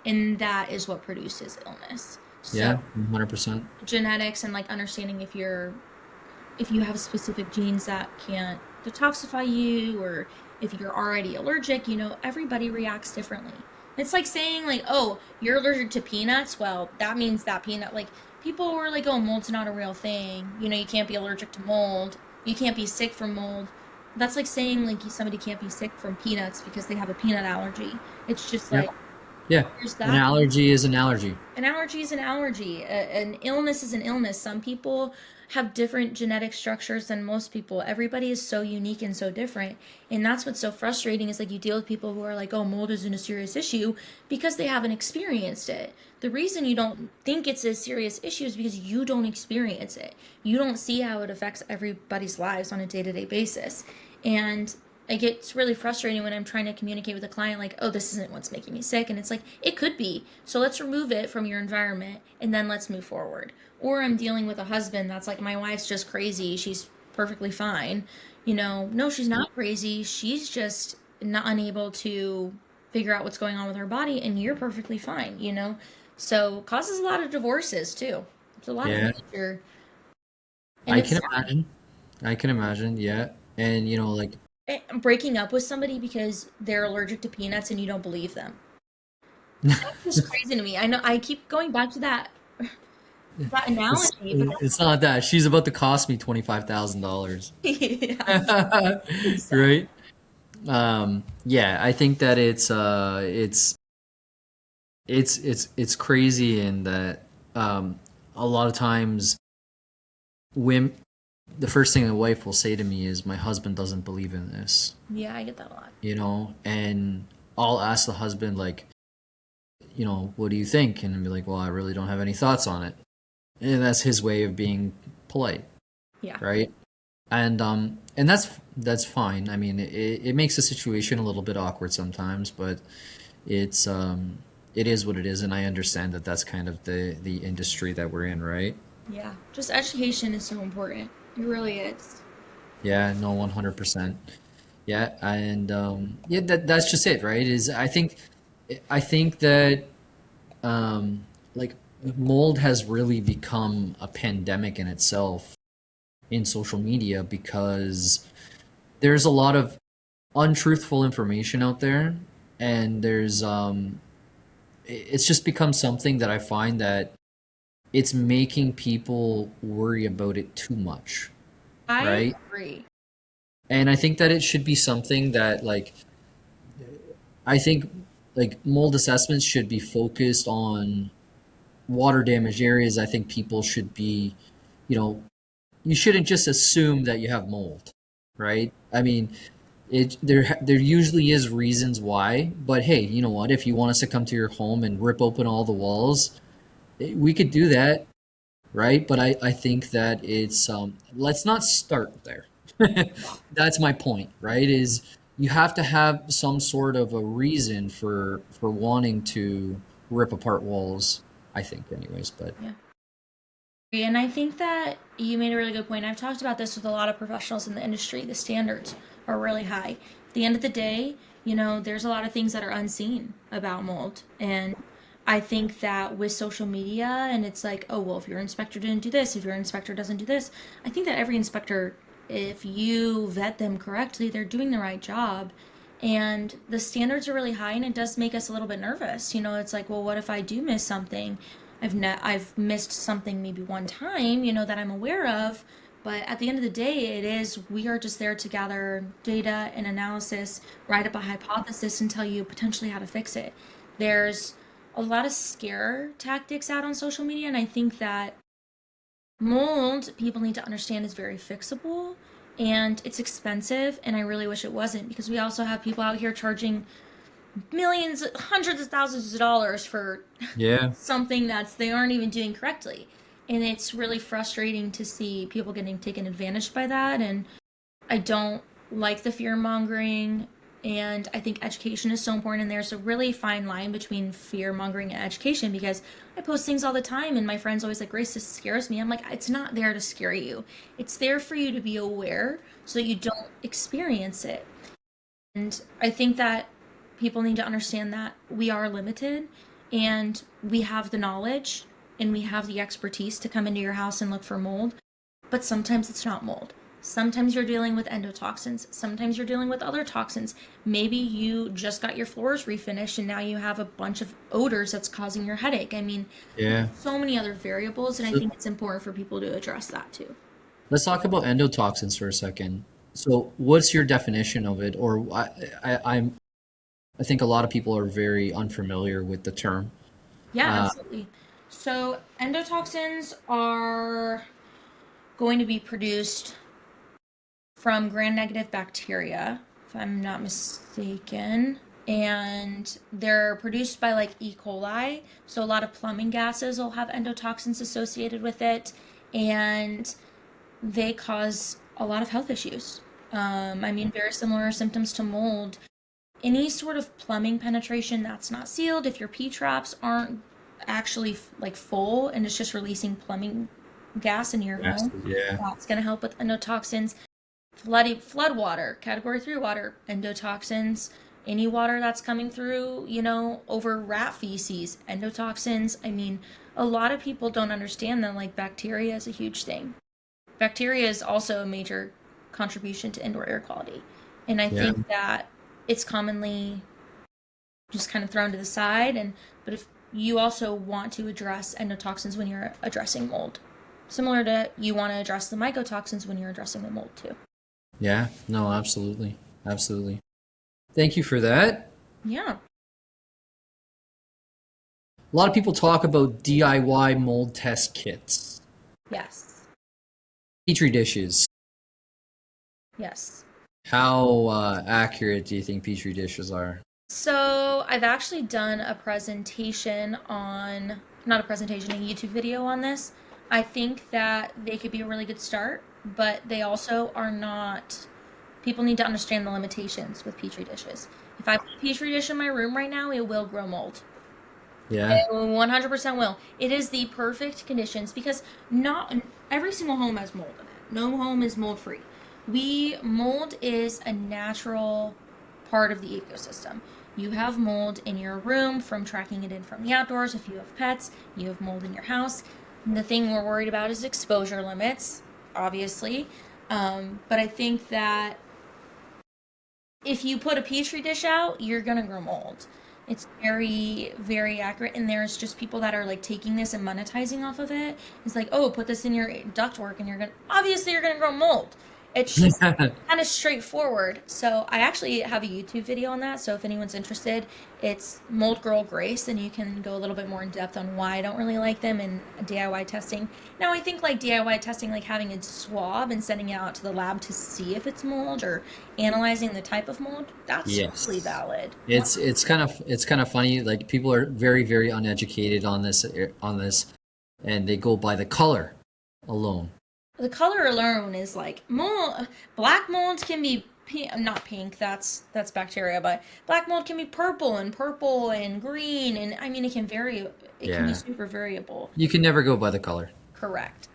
Speaker 2: and that is what produces illness. So
Speaker 1: yeah, 100%.
Speaker 2: genetics and like understanding if you have specific genes that can't detoxify you or if you're already allergic, everybody reacts differently. It's like saying like, "Oh, you're allergic to peanuts." Well, that means that peanut like people were like, "Oh, mold's not a real thing." You can't be allergic to mold. You can't be sick from mold. That's like saying like somebody can't be sick from peanuts because they have a peanut allergy. It's just
Speaker 1: Yep.
Speaker 2: like
Speaker 1: Yeah.
Speaker 2: there's
Speaker 1: An
Speaker 2: that.
Speaker 1: allergy is an allergy.
Speaker 2: An allergy is an allergy. An illness is an illness. Some people have different genetic structures than most people. Everybody is so unique and so different. And that's what's so frustrating is like you deal with people who are like, oh, mold isn't a serious issue because they haven't experienced it. The reason you don't think it's a serious issue is because you don't experience it. You don't see how it affects everybody's lives on a day to day basis. And it gets really frustrating when I'm trying to communicate with a client, like, oh, this isn't what's making me sick. And it's like, it could be. So let's remove it from your environment and then let's move forward. Or I'm dealing with a husband that's like, my wife's just crazy. She's perfectly fine. No, she's not crazy. She's just not unable to figure out what's going on with her body, and you're perfectly fine. So causes a lot of divorces too. It's a lot of
Speaker 1: Yeah,
Speaker 2: major, and
Speaker 1: I
Speaker 2: it's
Speaker 1: can
Speaker 2: sad.
Speaker 1: imagine. I can imagine. Yeah, and like
Speaker 2: Breaking up with somebody because they're allergic to peanuts and you don't believe them. That's just crazy to me. I know I keep going back to that analogy, but
Speaker 1: it's not that she's about to cost me $25,000,
Speaker 2: yeah, exactly.
Speaker 1: right? Yeah, I think that it's crazy in that a lot of times women, the first thing a wife will say to me is, my husband doesn't believe in this,
Speaker 2: Yeah, I get that a lot.
Speaker 1: and I'll ask the husband, like, what do you think? And be like, well, I really don't have any thoughts on it. And that's his way of being polite,
Speaker 2: Yeah.
Speaker 1: right? And that's fine. I mean, it makes the situation a little bit awkward sometimes, but it's it is what it is, and I understand that that's kind of the industry that we're in, right?
Speaker 2: Yeah. Just education is so important. It really is.
Speaker 1: Yeah, no, 100%. Yeah, and yeah, that's just it, right? Is I think that like mold has really become a pandemic in itself in social media because there's a lot of untruthful information out there, and it's just become something that I find that it's making people worry about it too much,
Speaker 2: I
Speaker 1: right?
Speaker 2: agree.
Speaker 1: And I think that it should be something that, like, I think like mold assessments should be focused on water damaged areas. I think people should be, you know, you shouldn't just assume that you have mold, right? I mean, there usually is reasons why, but hey, you know what? If you want us to come to your home and rip open all the walls, we could do that, right? But I think that it's let's not start there. That's my point, right? Is you have to have some sort of a reason for wanting to rip apart walls, I think anyways, but
Speaker 2: Yeah. And I think that you made a really good point. I've talked about this with a lot of professionals in the industry. The standards are really high. At the end of the day, there's a lot of things that are unseen about mold. And I think that with social media, and it's like, oh, well, if your inspector didn't do this, if your inspector doesn't do this, I think that every inspector, if you vet them correctly, they're doing the right job. And the standards are really high, and it does make us a little bit nervous. It's like, well, what if I do miss something? I've missed something maybe one time, that I'm aware of, but at the end of the day, we are just there to gather data and analysis, write up a hypothesis, and tell you potentially how to fix it. There's a lot of scare tactics out on social media, and I think that mold, people need to understand, is very fixable and it's expensive, and I really wish it wasn't, because we also have people out here charging millions, hundreds of thousands of dollars for
Speaker 1: yeah.
Speaker 2: something they aren't even doing correctly. And it's really frustrating to see people getting taken advantage by that. And I don't like the fear mongering. And I think education is so important. And there's a really fine line between fear mongering and education, because I post things all the time and my friends always like, Grace, this scares me. I'm like, it's not there to scare you. It's there for you to be aware so that you don't experience it. And I think that people need to understand that we are limited and we have the knowledge and we have the expertise to come into your house and look for mold, but sometimes it's not mold. Sometimes you're dealing with endotoxins. Sometimes you're dealing with other toxins. Maybe you just got your floors refinished and now you have a bunch of odors that's causing your headache. I mean,
Speaker 1: Yeah.
Speaker 2: so many other variables, and I
Speaker 1: So
Speaker 2: think it's important for people to address that too.
Speaker 1: let's talk about endotoxins for a second. So what's your definition of it? Or I think a lot of people are very unfamiliar with the term.
Speaker 2: Yeah,
Speaker 1: Uh,
Speaker 2: absolutely. So, endotoxins are going to be produced from gram negative bacteria, if I'm not mistaken. And they're produced by like E. coli. So, a lot of plumbing gases will have endotoxins associated with it. And they cause a lot of health issues. I mean, very similar symptoms to mold. Any sort of plumbing penetration that's not sealed, if your P traps aren't actually like full and it's just releasing plumbing gas into your
Speaker 1: Yes,
Speaker 2: home,
Speaker 1: yeah.
Speaker 2: that's going to help with endotoxins. Flood water, category 3 water, endotoxins. Any water that's coming through, over rat feces, endotoxins. I mean, a lot of people don't understand that like bacteria is a huge thing. Bacteria is also a major contribution to indoor air quality. And I
Speaker 1: Yeah.
Speaker 2: think that it's commonly just kind of thrown to the side. But if you also want to address endotoxins when you're addressing mold, similar to you want to address the mycotoxins when you're addressing the mold too.
Speaker 1: Yeah. No, absolutely. Absolutely. Thank you for that.
Speaker 2: Yeah.
Speaker 1: A lot of people talk about DIY mold test kits,
Speaker 2: Yes.
Speaker 1: petri dishes.
Speaker 2: Yes.
Speaker 1: How accurate do you think petri dishes are?
Speaker 2: So I've actually done a presentation not a presentation, a YouTube video on this. I think that they could be a really good start, but they also are not. People need to understand the limitations with petri dishes. If I put a petri dish in my room right now, it will grow mold.
Speaker 1: Yeah.
Speaker 2: It 100% will. It is the perfect conditions because not every single home has mold in it. No home is mold free. Mold is a natural part of the ecosystem. You have mold in your room from tracking it in from the outdoors. If you have pets, you have mold in your house. And the thing we're worried about is exposure limits, obviously. But I think that if you put a petri dish out, you're gonna grow mold. It's very, very accurate, and there's just people that are like taking this and monetizing off of it. It's like, oh, put this in your ductwork, and you're gonna grow mold. It's just kind of straightforward. So I actually have a YouTube video on that. So if anyone's interested, it's Mold Girl Grace, and you can go a little bit more in depth on why I don't really like them and DIY testing. Now I think like DIY testing, like having a swab and sending it out to the lab to see if it's mold or analyzing the type of mold, that's totally
Speaker 1: Yes.
Speaker 2: valid.
Speaker 1: It's kind of funny. Like people are very very uneducated on this, and they go by the color alone.
Speaker 2: The color alone is like mold. Black mold can be pink, not pink. That's bacteria, but black mold can be purple and green, and I mean it can vary. It can be
Speaker 1: Yeah.
Speaker 2: super variable.
Speaker 1: You can never go by the color.
Speaker 2: Correct.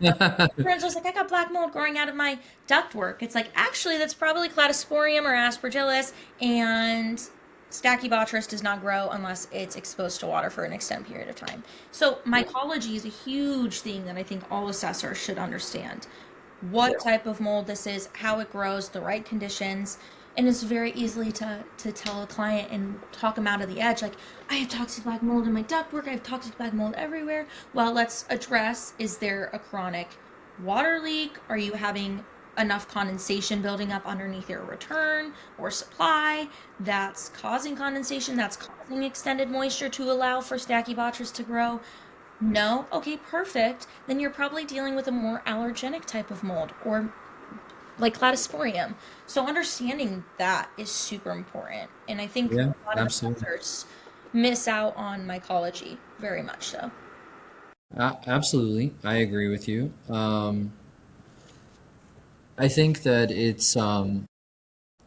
Speaker 2: Friends was like, I got black mold growing out of my ductwork. It's like actually that's probably Cladosporium or Aspergillus, and Stachybotrys does not grow unless it's exposed to water for an extended period of time. So mycology is a huge thing that I think all assessors should understand. What type of mold this is, how it grows, the right conditions, and it's very easily to tell a client and talk them out of the edge. Like, I have toxic black mold in my ductwork, I have toxic black mold everywhere. Well, let's address, is there a chronic water leak? Are you having enough condensation building up underneath your return or supply that's causing condensation, that's causing extended moisture to allow for Stachybotrys to grow? No? Okay, perfect. Then you're probably dealing with a more allergenic type of mold or like Cladosporium. So understanding that is super important. And I think
Speaker 1: Yeah,
Speaker 2: a lot of
Speaker 1: absolutely.
Speaker 2: assessors miss out on mycology, very much so.
Speaker 1: Absolutely, I agree with you. I think that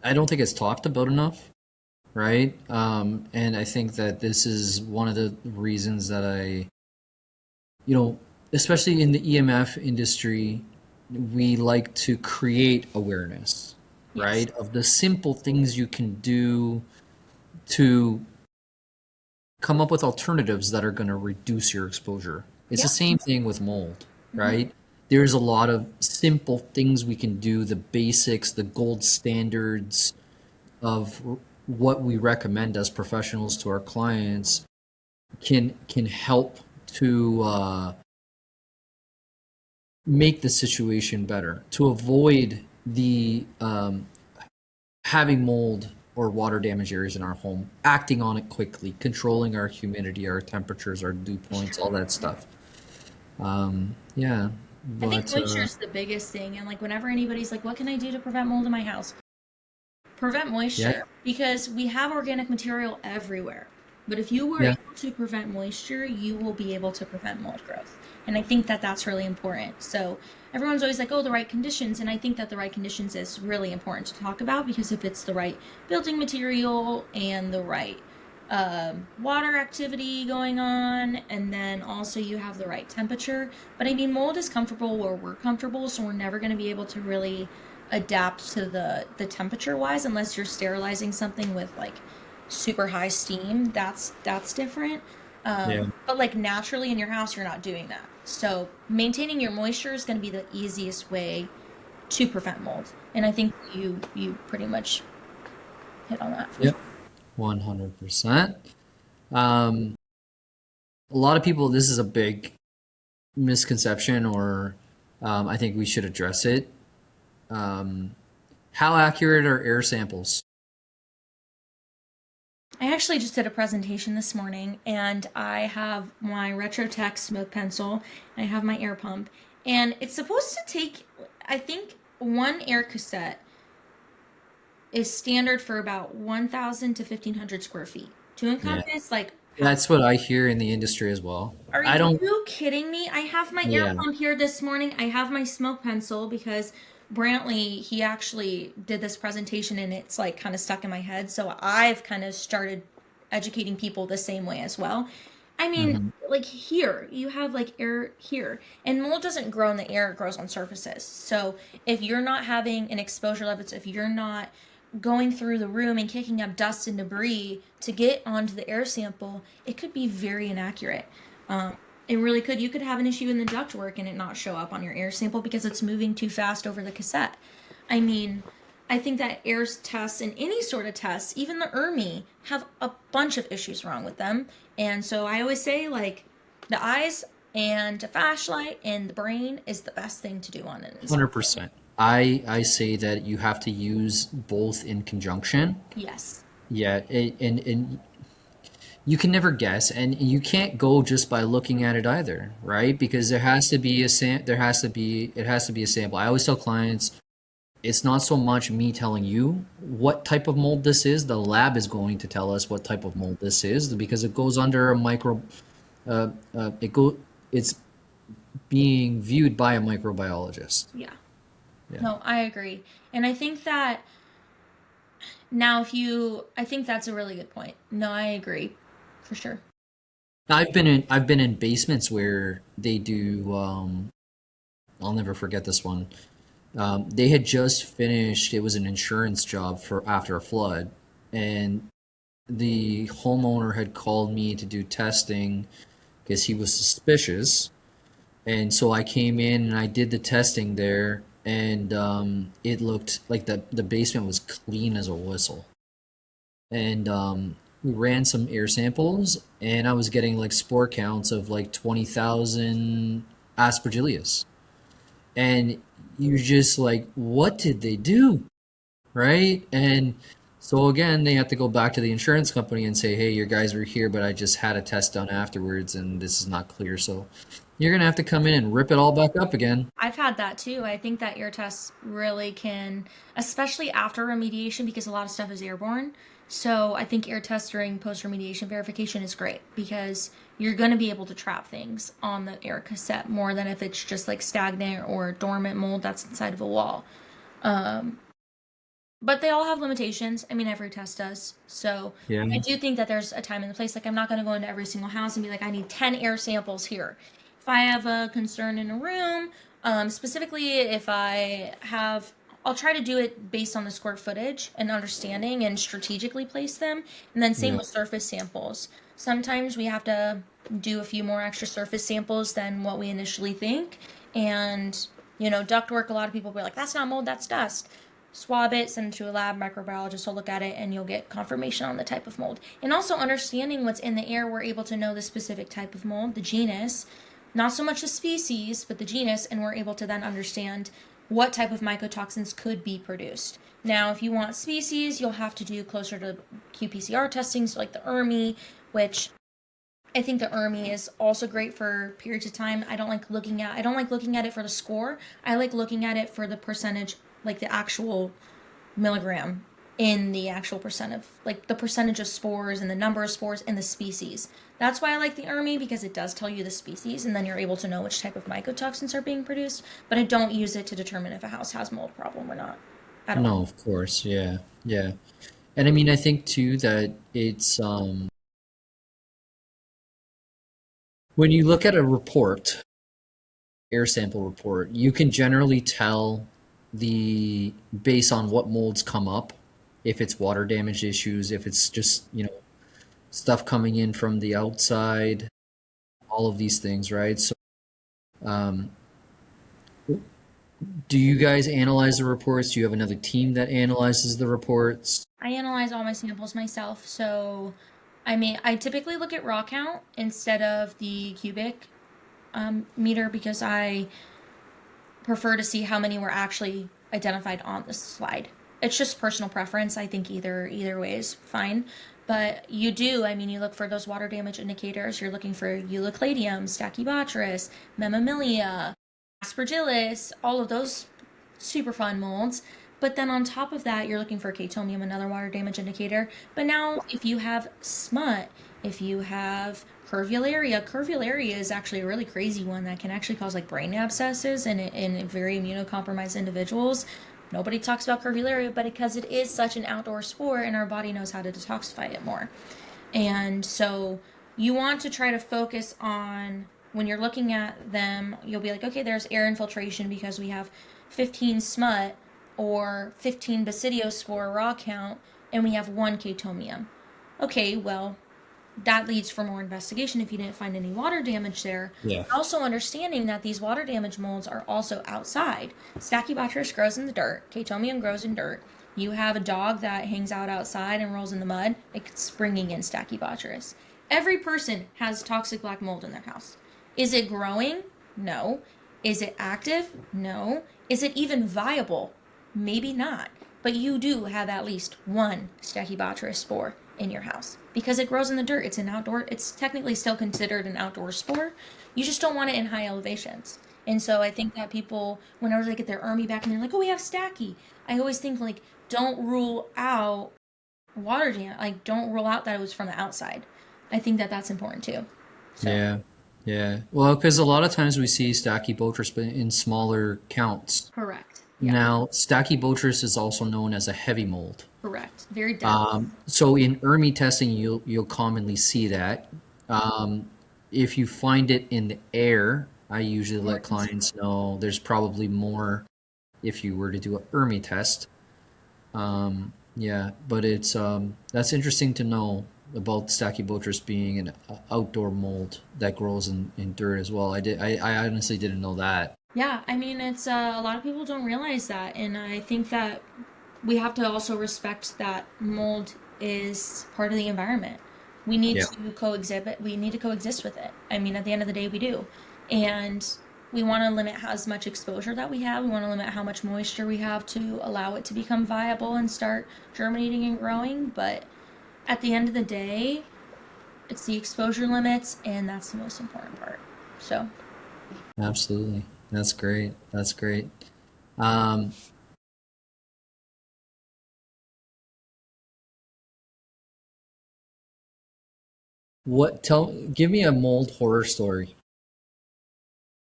Speaker 1: I don't think it's talked about enough, right? And I think that this is one of the reasons that you know, especially in the EMF industry, we like to create awareness,
Speaker 2: Yes.
Speaker 1: right? Of the simple things you can do to come up with alternatives that are going to reduce your exposure. It's the
Speaker 2: Yep.
Speaker 1: same thing with mold,
Speaker 2: Hmm.
Speaker 1: right? There's a lot of simple things we can do, the basics, the gold standards of what we recommend as professionals to our clients can help to make the situation better, to avoid the having mold or water damage areas in our home, acting on it quickly, controlling our humidity, our temperatures, our dew points, all that stuff. Yeah,
Speaker 2: I think
Speaker 1: but
Speaker 2: moisture is the biggest thing. And like whenever anybody's like, what can I do to prevent mold in my house? Prevent
Speaker 1: yeah,
Speaker 2: moisture because we have organic material everywhere. But if you were
Speaker 1: yeah,
Speaker 2: able to prevent moisture, you will be able to prevent mold growth. And I think that that's really important. So everyone's always like, oh, the right conditions. And I think that the right conditions is really important to talk about, because if it's the right building material and the right water activity going on, and then also you have the right temperature. But I mean, mold is comfortable where we're comfortable, so we're never going to be able to really adapt to the temperature wise unless you're sterilizing something with like super high steam. That's different.
Speaker 1: Yeah.
Speaker 2: But like naturally in your house, you're not doing that. So maintaining your moisture is going to be the easiest way to prevent mold. And I think you pretty much hit on that for sure.
Speaker 1: Yep. 100%. Um, a lot of people, this is a big misconception, or I think we should address it. Um, how accurate are air samples?
Speaker 2: I actually just did a presentation this morning, and I have my RetroTech smoke pencil, and I have my air pump, and it's supposed to take, I think, one air cassette is standard for about 1,000 to 1,500 square feet to
Speaker 1: Yeah.
Speaker 2: encompass like half.
Speaker 1: That's what I hear in the industry as well.
Speaker 2: Are
Speaker 1: I don't,
Speaker 2: you kidding me? I have my air
Speaker 1: yeah,
Speaker 2: pump here this morning. I have my smoke pencil because Brantley, he actually did this presentation and it's like kind of stuck in my head. So I've kind of started educating people the same way as well. I mean,
Speaker 1: mhm,
Speaker 2: like here, you have like air here, and mold doesn't grow in the air, it grows on surfaces. So if you're not having an exposure level, if you're not going through the room and kicking up dust and debris to get onto the air sample, it could be very inaccurate. It really could. You could have an issue in the ductwork and it not show up on your air sample because it's moving too fast over the cassette. I mean, I think that air tests and any sort of tests, even the ERMI, have a bunch of issues wrong with them. And so I always say, like, the eyes and a flashlight and the brain is the best thing to do on an inspection.
Speaker 1: 100%. I say that you have to use both in conjunction.
Speaker 2: Yes.
Speaker 1: Yeah, and you can never guess, and you can't go just by looking at it either, right? Because there has to be there has to be it has to be a sample. I always tell clients, it's not so much me telling you what type of mold this is. The lab is going to tell us what type of mold this is because it goes under a micro. It's being viewed by a microbiologist.
Speaker 2: Yeah.
Speaker 1: Yeah.
Speaker 2: No, I agree. And I think that now, I think that's a really good point. No, I agree for sure.
Speaker 1: I've been in basements where they do. I'll never forget this one. They had just finished. It was an insurance job for after a flood, and the homeowner had called me to do testing because he was suspicious. And so I came in and I did the testing there, and it looked like the basement was clean as a whistle. And we ran some air samples, and I was getting like spore counts of like 20,000 Aspergillus. And you're just like, what did they do? Right? And so again, they have to go back to the insurance company and say, hey, your guys were here, but I just had a test done afterwards, and this is not clear. So you're gonna have to come in and rip it all back up again.
Speaker 2: I've had that too. I think that air tests really can, especially after remediation, because a lot of stuff is airborne. So I think air tests during post remediation verification is great because you're going to be able to trap things on the air cassette more than if it's just like stagnant or dormant mold that's inside of a wall. Um, but they all have limitations. I mean, every test does. So
Speaker 1: Yeah.
Speaker 2: I do think that there's a time and a place. Like, I'm not going to go into every single house and be like, I need 10 air samples here. If I have a concern in a room, specifically if I have, I'll try to do it based on the square footage and understanding and strategically place them. And then same
Speaker 1: Yeah.
Speaker 2: with surface samples. Sometimes we have to do a few more extra surface samples than what we initially think. And, ductwork, a lot of people will be like, that's not mold, that's dust. Swab it, send it to a lab, microbiologist will look at it, and you'll get confirmation on the type of mold. And also understanding what's in the air, we're able to know the specific type of mold, the genus, not so much the species, but the genus, and we're able to then understand what type of mycotoxins could be produced. Now, if you want species, you'll have to do closer to qPCR testing, so like the ERMI, which I think the ERMI is also great for periods of time. I don't like looking at it for the score. I like looking at it for the percentage, like the actual milligram in the actual percent of like the percentage of spores and the number of spores and the species. That's why I like the ERMI, because it does tell you the species and then you're able to know which type of mycotoxins are being produced, but I don't use it to determine if a house has mold problem or not at all.
Speaker 1: No, of course, yeah, yeah. And I mean, I think too that it's when you look at a report, air sample report, you can generally tell the based on what molds come up, if it's water damage issues, if it's just, stuff coming in from the outside, all of these things, right? So, um, do you guys analyze the reports? Do you have another team that analyzes the reports?
Speaker 2: I analyze all my samples myself, so I typically look at raw count instead of the cubic meter because I prefer to see how many were actually identified on the slide. It's just personal preference. I think either way is fine. But you look for those water damage indicators. You're looking for Euclidium, Stachybotrys, Mammalia, Aspergillus, all of those super fun molds. But then on top of that, you're looking for Chaetomium, another water damage indicator. But now, if you have smut, if you have curvularia is actually a really crazy one that can actually cause like brain abscesses in very immunocompromised individuals. Nobody talks about curvularia, but because it is such an outdoor spore and our body knows how to detoxify it more. And so you want to try to focus on when you're looking at them, you'll be like, okay, there's air infiltration because we have 15 smut or 15 basidiospore raw count and we have one chaetomium. Okay, well, that leads for more investigation if you didn't find any water damage there.
Speaker 1: Yeah.
Speaker 2: Also understanding that these water damage molds are also outside. Stachybotrys grows in the dirt. Chaetomium grows in dirt. You have a dog that hangs out outside and rolls in the mud. It's bringing in Stachybotrys. Every person has toxic black mold in their house. Is it growing? No. Is it active? No. Is it even viable? Maybe not. But you do have at least one Stachybotrys spore in your house because it grows in the dirt. It's technically still considered an outdoor spore. You just don't want it in high elevations. And so I think that people, whenever they get their ERMI back and they're like, oh, we have Stacky, I always think like, don't rule out water damage. Like, don't rule out that it was from the outside. I think that that's important too. So,
Speaker 1: Yeah. Yeah. Well, because a lot of times we see Stachybotrys but in smaller counts.
Speaker 2: correct. Yeah,
Speaker 1: Now, Stachybotrys is also known as a heavy mold.
Speaker 2: correct. Very deadly.
Speaker 1: So in ERMI testing, you'll commonly see that. If you find it in the air, I usually
Speaker 2: More
Speaker 1: let
Speaker 2: concern.
Speaker 1: clients know there's probably more if you were to do an ERMI test. Yeah, but it's that's interesting to know about Stachybotrys being an outdoor mold that grows in dirt as well. I honestly didn't know that.
Speaker 2: Yeah, it's a lot of people don't realize that, and I think that we have to also respect that mold is part of the environment. We need
Speaker 1: Yeah.
Speaker 2: to coexist. We need to coexist with it. At the end of the day, we do, and we want to limit as much exposure that we have. We want to limit how much moisture we have to allow it to become viable and start germinating and growing. But at the end of the day, it's the exposure limits, and that's the most important part. So.
Speaker 1: Absolutely. That's great. That's great. Um, give me a mold horror story.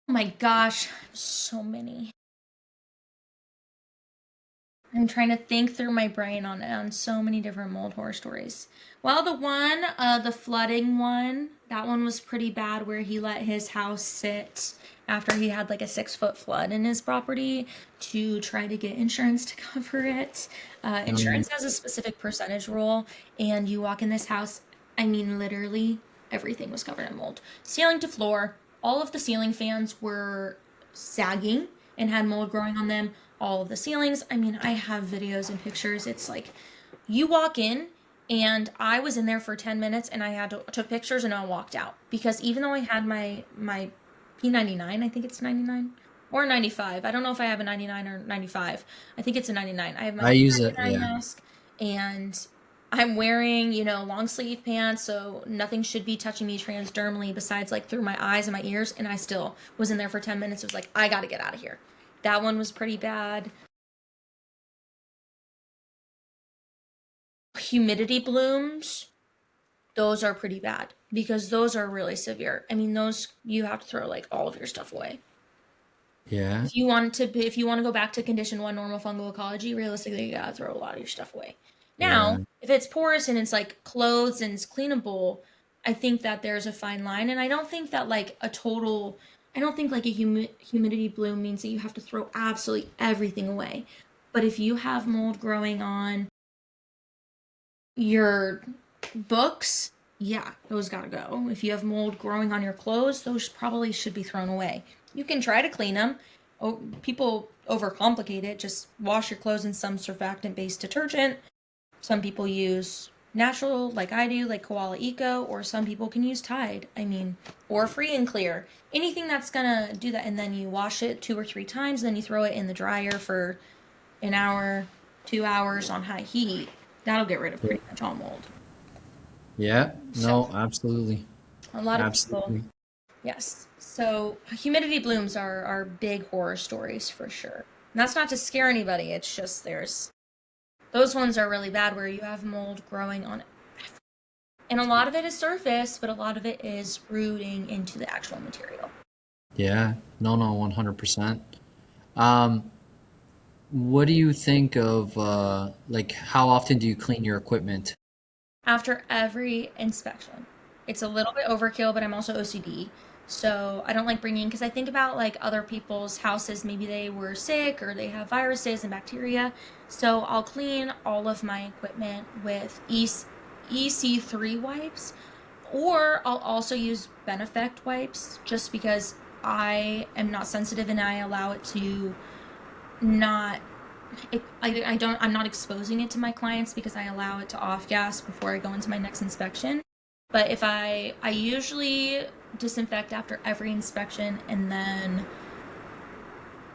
Speaker 2: Oh my gosh, so many. I'm trying to think through my brain on so many different mold horror stories. Well, the flooding one, that one was pretty bad where he let his house sit after he had like a 6 foot flood in his property to try to get insurance to cover it.
Speaker 1: Um,
Speaker 2: Insurance has a specific percentage rule, and you walk in this house, literally everything was covered in mold. Ceiling to floor, all of the ceiling fans were sagging and had mold growing on them. All of the ceilings. I have videos and pictures. It's like you walk in, and I was in there for 10 minutes and I took pictures and I walked out because even though I had my P99, I think it's 99 or 95. I don't know if I have a 99 or 95. I think it's a 99. I have my
Speaker 1: I use it.
Speaker 2: P99
Speaker 1: Yeah.
Speaker 2: mask, and I'm wearing, long sleeve pants, so nothing should be touching me transdermally besides like through my eyes and my ears, and I still was in there for 10 minutes. It was like, I got to get out of here. That one was pretty bad. humidity blooms, those are pretty bad because those are really severe. I mean, those you have to throw like all of your stuff away.
Speaker 1: Yeah.
Speaker 2: If you want to go back to condition one normal fungal ecology, realistically, you gotta throw a lot of your stuff away.
Speaker 1: Yeah.
Speaker 2: Now, if it's porous and it's like clothes and it's cleanable, I think that there's a fine line, and I don't think that like a total. I don't think like a humidity bloom means that you have to throw absolutely everything away. But if you have mold growing on your books, yeah, those gotta go. If you have mold growing on your clothes, those probably should be thrown away. You can try to clean them. Oh, people overcomplicate it. Just wash your clothes in some surfactant-based detergent. Some people use natural, like I do, like Koala Eco, or some people can use Tide. I mean, or Free and Clear. Anything that's gonna do that, and then you wash it 2 or 3 times, then you throw it in the dryer for an hour, 2 hours on high heat. That'll get rid of pretty much all mold.
Speaker 1: Yeah.
Speaker 2: So
Speaker 1: No, absolutely.
Speaker 2: a lot of people,
Speaker 1: Absolutely.
Speaker 2: yes. So humidity blooms are big horror stories for sure. And that's not to scare anybody. It's just those ones are really bad where you have mold growing on it. And a lot of it is surface, but a lot of it is rooting into the actual material.
Speaker 1: Yeah. No, no, 100%. Um, what do you think of like how often do you clean your equipment?
Speaker 2: After every inspection. It's a little bit overkill, but I'm also OCD. So I don't like bringing, because I think about like other people's houses, maybe they were sick or they have viruses and bacteria. So I'll clean all of my equipment with EC3 wipes, or I'll also use Benefect wipes just because I am not sensitive and I allow it to not I don't I'm not exposing it to my clients because I allow it to off gas before I go into my next inspection. But if I usually disinfect after every inspection, and then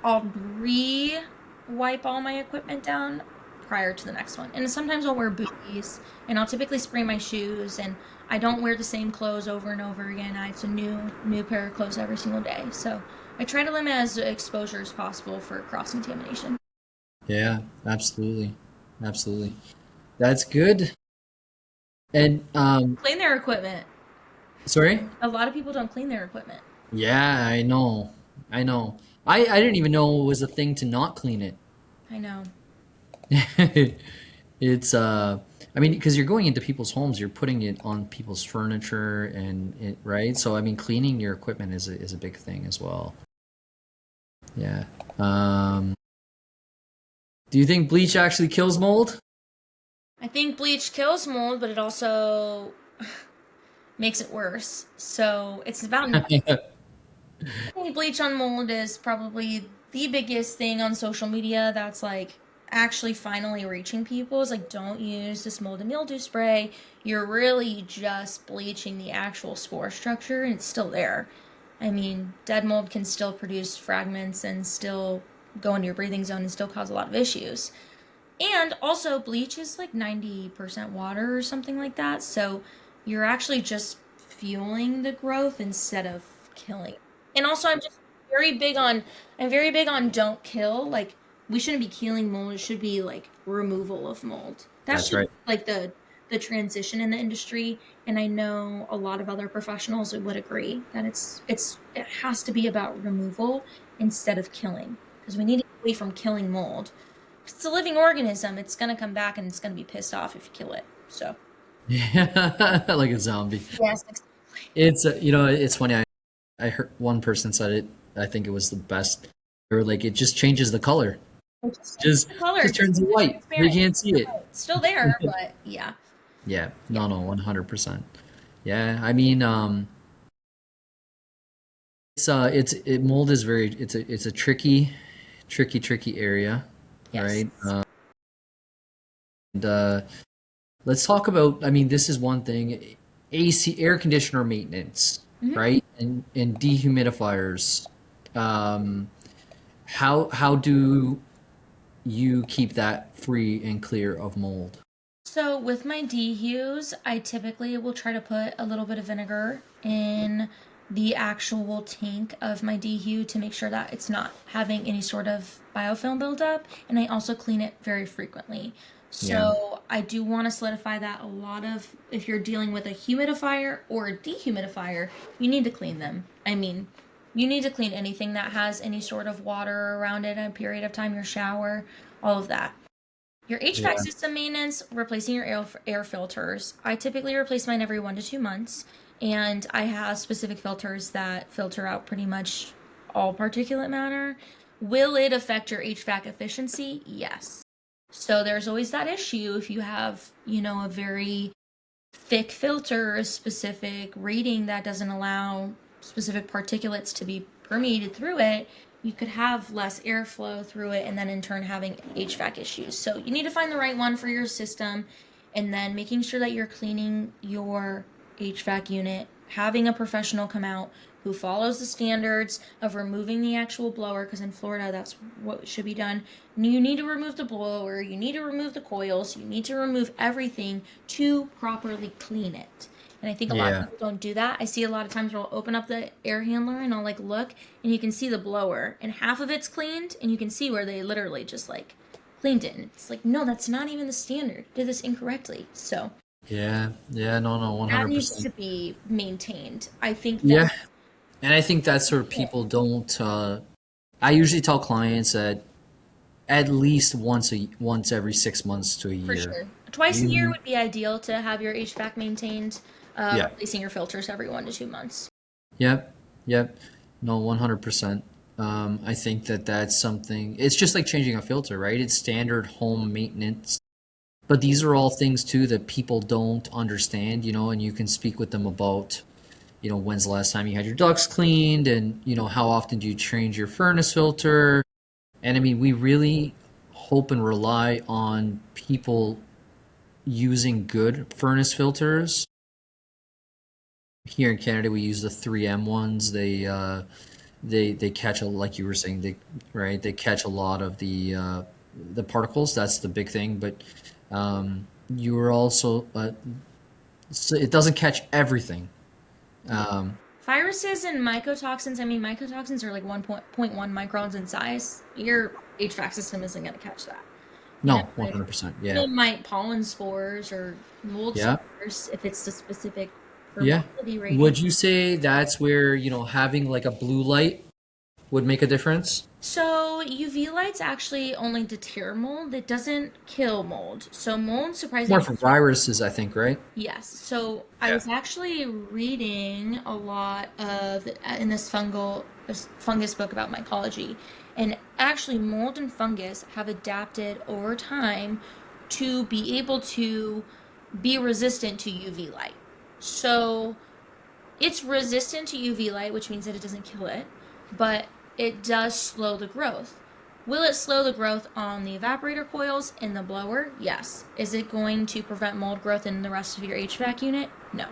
Speaker 2: I'll re-wipe all my equipment down prior to the next one. And sometimes I'll wear booties, and I'll typically spray my shoes, and I don't wear the same clothes over and over again. It's a new pair of clothes every single day. So I try to limit as exposure as possible for cross contamination.
Speaker 1: Yeah, absolutely. Absolutely. That's good. And
Speaker 2: Clean their equipment.
Speaker 1: sorry?
Speaker 2: A lot of people don't clean their equipment.
Speaker 1: Yeah, I know. I know. I didn't even know it was a thing to not clean it.
Speaker 2: I know.
Speaker 1: It's I mean, because you're going into people's homes, you're putting it on people's furniture and it, right? So I mean, cleaning your equipment is a big thing as well. Yeah. Um, do you think bleach actually kills mold?
Speaker 2: I think bleach kills mold, but it also makes it worse. So it's about I think bleach on mold is probably the biggest thing on social media that's like actually finally reaching people is like, don't use this mold and mildew spray. You're really just bleaching the actual spore structure and it's still there. I mean, dead mold can still produce fragments and still go into your breathing zone and still cause a lot of issues. And also, bleach is like 90% water or something like that. So you're actually just fueling the growth instead of killing. And also, I'm very big on don't kill. Like, we shouldn't be killing mold. It should be like removal of mold. That's
Speaker 1: That's
Speaker 2: just
Speaker 1: right.
Speaker 2: like the transition in the industry. And I know a lot of other professionals would agree that it has to be about removal instead of killing because we need to get away from killing mold. It's a living organism. It's gonna come back and it's gonna be pissed off if you kill it. So
Speaker 1: Yeah, like a zombie.
Speaker 2: yes,
Speaker 1: It's it's funny. I heard one person said it. I think it was the best. They were like, it just changes the color. Just
Speaker 2: the color
Speaker 1: just
Speaker 2: just
Speaker 1: turns it
Speaker 2: makes it
Speaker 1: white. You
Speaker 2: transparent.
Speaker 1: can't see it.
Speaker 2: It's still there, but yeah,
Speaker 1: Yeah.
Speaker 2: yeah.
Speaker 1: No, no, 100%. Yeah. I mean, mold is very it's a tricky area,
Speaker 2: Yes.
Speaker 1: right? And let's talk about. I mean, this is one thing. AC air conditioner maintenance,
Speaker 2: Mhm.
Speaker 1: right? And dehumidifiers. Um, how do you keep that free and clear of mold?
Speaker 2: So with my dehues, I typically will try to put a little bit of vinegar in the actual tank of my dehue to make sure that it's not having any sort of biofilm buildup. And I also clean it very frequently.
Speaker 1: Yeah.
Speaker 2: So I do want to solidify that a lot of, if you're dealing with a humidifier or a dehumidifier, you need to clean them. I mean, you need to clean anything that has any sort of water around it in a period of time, your shower, all of that. Your HVAC
Speaker 1: Yeah.
Speaker 2: system maintenance, replacing your air filters. I typically replace mine every 1 to 2 months, and I have specific filters that filter out pretty much all particulate matter. Will it affect your HVAC efficiency? Yes. So there's always that issue if you have, a very thick filter, a specific rating that doesn't allow specific particulates to be permeated through it, you could have less airflow through it and then in turn having HVAC issues. So you need to find the right one for your system and then making sure that you're cleaning your HVAC unit, having a professional come out who follows the standards of removing the actual blower, because in Florida that's what should be done. You need to remove the blower, you need to remove the coils, you need to remove everything to properly clean it. And I think a lot of
Speaker 1: Yeah.
Speaker 2: people don't do that. I see a lot of times where I'll open up the air handler and I'll like look and you can see the blower and half of it's cleaned and you can see where they literally just like cleaned it. And it's like, no, that's not even the standard. Did this incorrectly. So
Speaker 1: Yeah. Yeah. No, no,
Speaker 2: that needs
Speaker 1: 100%.
Speaker 2: to be maintained. I think
Speaker 1: Yeah.
Speaker 2: that,
Speaker 1: And I think that's where
Speaker 2: yeah,
Speaker 1: people don't, I usually tell clients that at least once every 6 months to a
Speaker 2: for
Speaker 1: year.
Speaker 2: sure. Twice a year
Speaker 1: You,
Speaker 2: would be ideal to have your HVAC maintained,
Speaker 1: yeah.
Speaker 2: replacing your filters every 1 to 2 months.
Speaker 1: Yep. Yep. No, 100%. I think that that's something, it's just like changing a filter, right? It's standard home maintenance. But these are all things too that people don't understand, and you can speak with them about, when's the last time you had your ducts cleaned and, how often do you change your furnace filter? And I mean, we really hope and rely on people using good furnace filters. Here in Canada, we use the 3M ones. They catch a, like you were saying, right? They catch a lot of the particles. That's the big thing. But you are also, so it doesn't catch everything. Um,
Speaker 2: Viruses and mycotoxins, I mean, mycotoxins are like 1.1 microns in size. Your HVAC system isn't going to catch that. You know,
Speaker 1: no, 100%. Yeah.
Speaker 2: it might pollen spores or mold
Speaker 1: Yeah.
Speaker 2: spores if it's the specific
Speaker 1: Yeah.
Speaker 2: herbicide rating.
Speaker 1: Would you say that's where, having like a blue light would make a difference?
Speaker 2: So UV lights actually only deter mold. It doesn't kill mold. So mold,
Speaker 1: More
Speaker 2: surprisingly,
Speaker 1: for viruses, I think, right?
Speaker 2: yes. So I
Speaker 1: Yeah.
Speaker 2: was actually reading a lot of in this fungus book about mycology, and actually mold and fungus have adapted over time to be able to be resistant to UV light. So it's resistant to UV light, which means that it doesn't kill it, but it does slow the growth. Will it slow the growth on the evaporator coils in the blower? Yes. Is it going to prevent mold growth in the rest of your HVAC unit? No.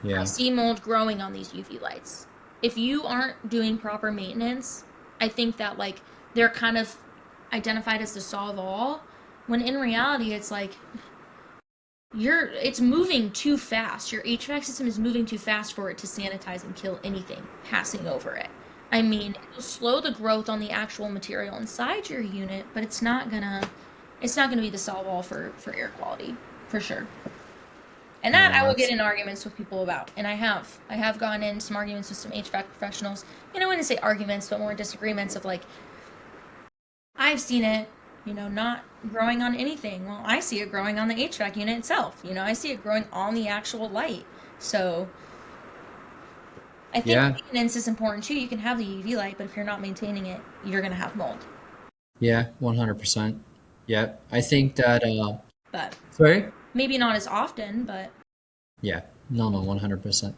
Speaker 2: I
Speaker 1: Yeah.
Speaker 2: see mold growing on these UV lights. If you aren't doing proper maintenance, I think that like they're kind of identified as the solve all, when in reality it's like it's moving too fast. Your HVAC system is moving too fast for it to sanitize and kill anything passing over it. I mean, it'll slow the growth on the actual material inside your unit, but it's not gonna be the solve all for air quality, for sure. And that
Speaker 1: No,
Speaker 2: I will get
Speaker 1: that's
Speaker 2: in arguments with people about. And I have gotten in some arguments with some HVAC professionals. And I wouldn't say arguments, but more disagreements of like, I've seen it, not growing on anything. Well, I see it growing on the HVAC unit itself. I see it growing on the actual light. So I think
Speaker 1: yeah.
Speaker 2: maintenance is important too. You can have the UV light, but if you're not maintaining it, you're gonna have mold.
Speaker 1: Yeah, 100%. Yeah. I think that
Speaker 2: But
Speaker 1: sorry?
Speaker 2: maybe not as often, but
Speaker 1: Yeah. No, no, 100%.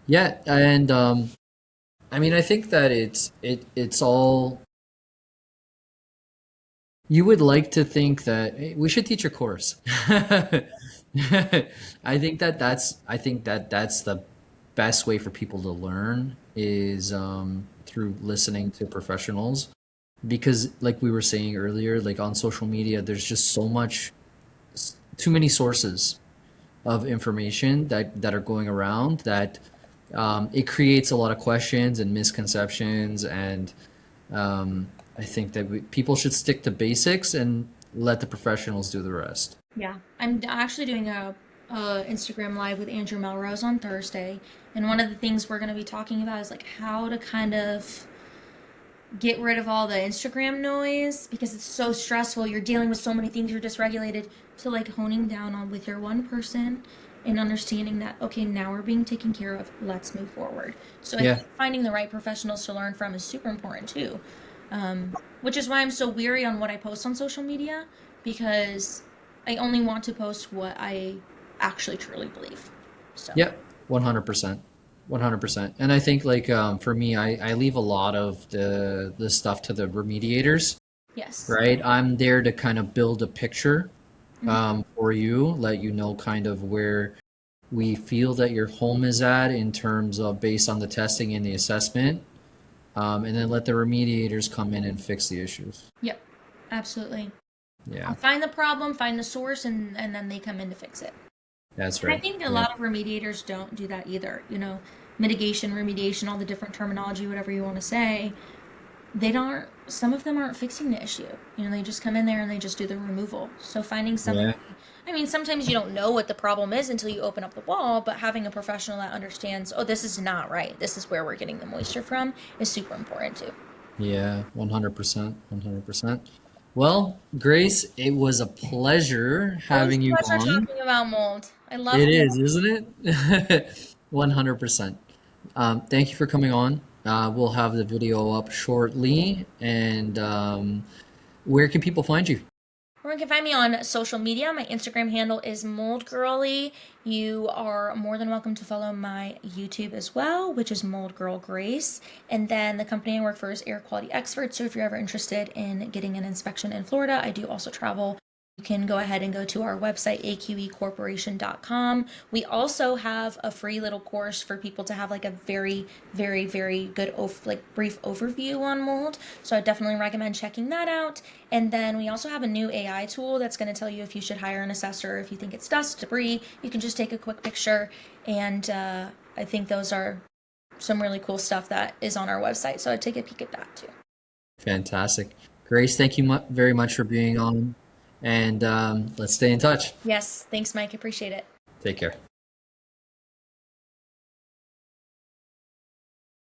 Speaker 1: Yeah, and I mean, I think that it's all, you would like to think that hey, we should teach a course. I think that that's the best way for people to learn is through listening to professionals because like we were saying earlier, like on social media, there's just too many sources of information that are going around that it creates a lot of questions and misconceptions and I think that people should stick to basics and let the professionals do the rest.
Speaker 2: Yeah, I'm actually doing a Instagram live with Andrew Melrose on Thursday, and one of the things we're going to be talking about is like how to kind of get rid of all the Instagram noise because it's so stressful. You're dealing with so many things, you're dysregulated. To like honing down on with your one person and understanding that okay, now we're being taken care of. Let's move forward. So I
Speaker 1: Yeah.
Speaker 2: think finding the right professionals to learn from is super important too. Which is why I'm so weary on what I post on social media because I only want to post what I actually truly believe. So
Speaker 1: Yep. 100%. 100%. And I think like for me, I leave a lot of the stuff to the remediators,
Speaker 2: yes.
Speaker 1: right? I'm there to kind of build a picture
Speaker 2: Mhm.
Speaker 1: for you, let you know kind of where we feel that your home is at in terms of based on the testing and the assessment, and then let the remediators come in and fix the issues.
Speaker 2: Yep. Absolutely. I'll
Speaker 1: Yeah,
Speaker 2: find the problem, find the source, and then they come in to fix it.
Speaker 1: that's
Speaker 2: And I
Speaker 1: right.
Speaker 2: think a
Speaker 1: Yeah,
Speaker 2: lot of remediators don't do that either. You know, mitigation, remediation, all the different terminology, whatever you want to say, they don't, some of them aren't fixing the issue. You know, they just come in there and they just do the removal. So finding somebody,
Speaker 1: yeah,
Speaker 2: I mean, sometimes you don't know what the problem is until you open up the wall, but having a professional that understands, oh, this is not right, this is where we're getting the moisture from, is super important too.
Speaker 1: yeah. 100%. 100%. Well, Grace, it was a pleasure
Speaker 2: Always
Speaker 1: having
Speaker 2: a
Speaker 1: you
Speaker 2: pleasure
Speaker 1: on.
Speaker 2: talking about mold. I love
Speaker 1: It
Speaker 2: mold.
Speaker 1: is, isn't it? 100%. Thank you for coming on. We'll have the video up shortly. And where can people find you?
Speaker 2: Or you can find me on social media. My Instagram handle is Mold Girly. You are more than welcome to follow my YouTube as well, which is Mold Girl Grace. And then the company I work for is Air Quality Experts. So if you're ever interested in getting an inspection in Florida, I do also travel. You can go ahead and go to our website, aqecorporation.com. We also have a free little course for people to have like a very, very, very good, like brief overview on mold. So I definitely recommend checking that out. And then we also have a new AI tool that's going to tell you if you should hire an assessor, if you think it's dust, debris. You can just take a quick picture. And I think those are some really cool stuff that is on our website. So I'd take a peek at that too.
Speaker 1: Fantastic. Grace, thank you very much for being on. And let's stay in touch.
Speaker 2: Yes. Thanks, Mike. Appreciate it.
Speaker 1: Take care.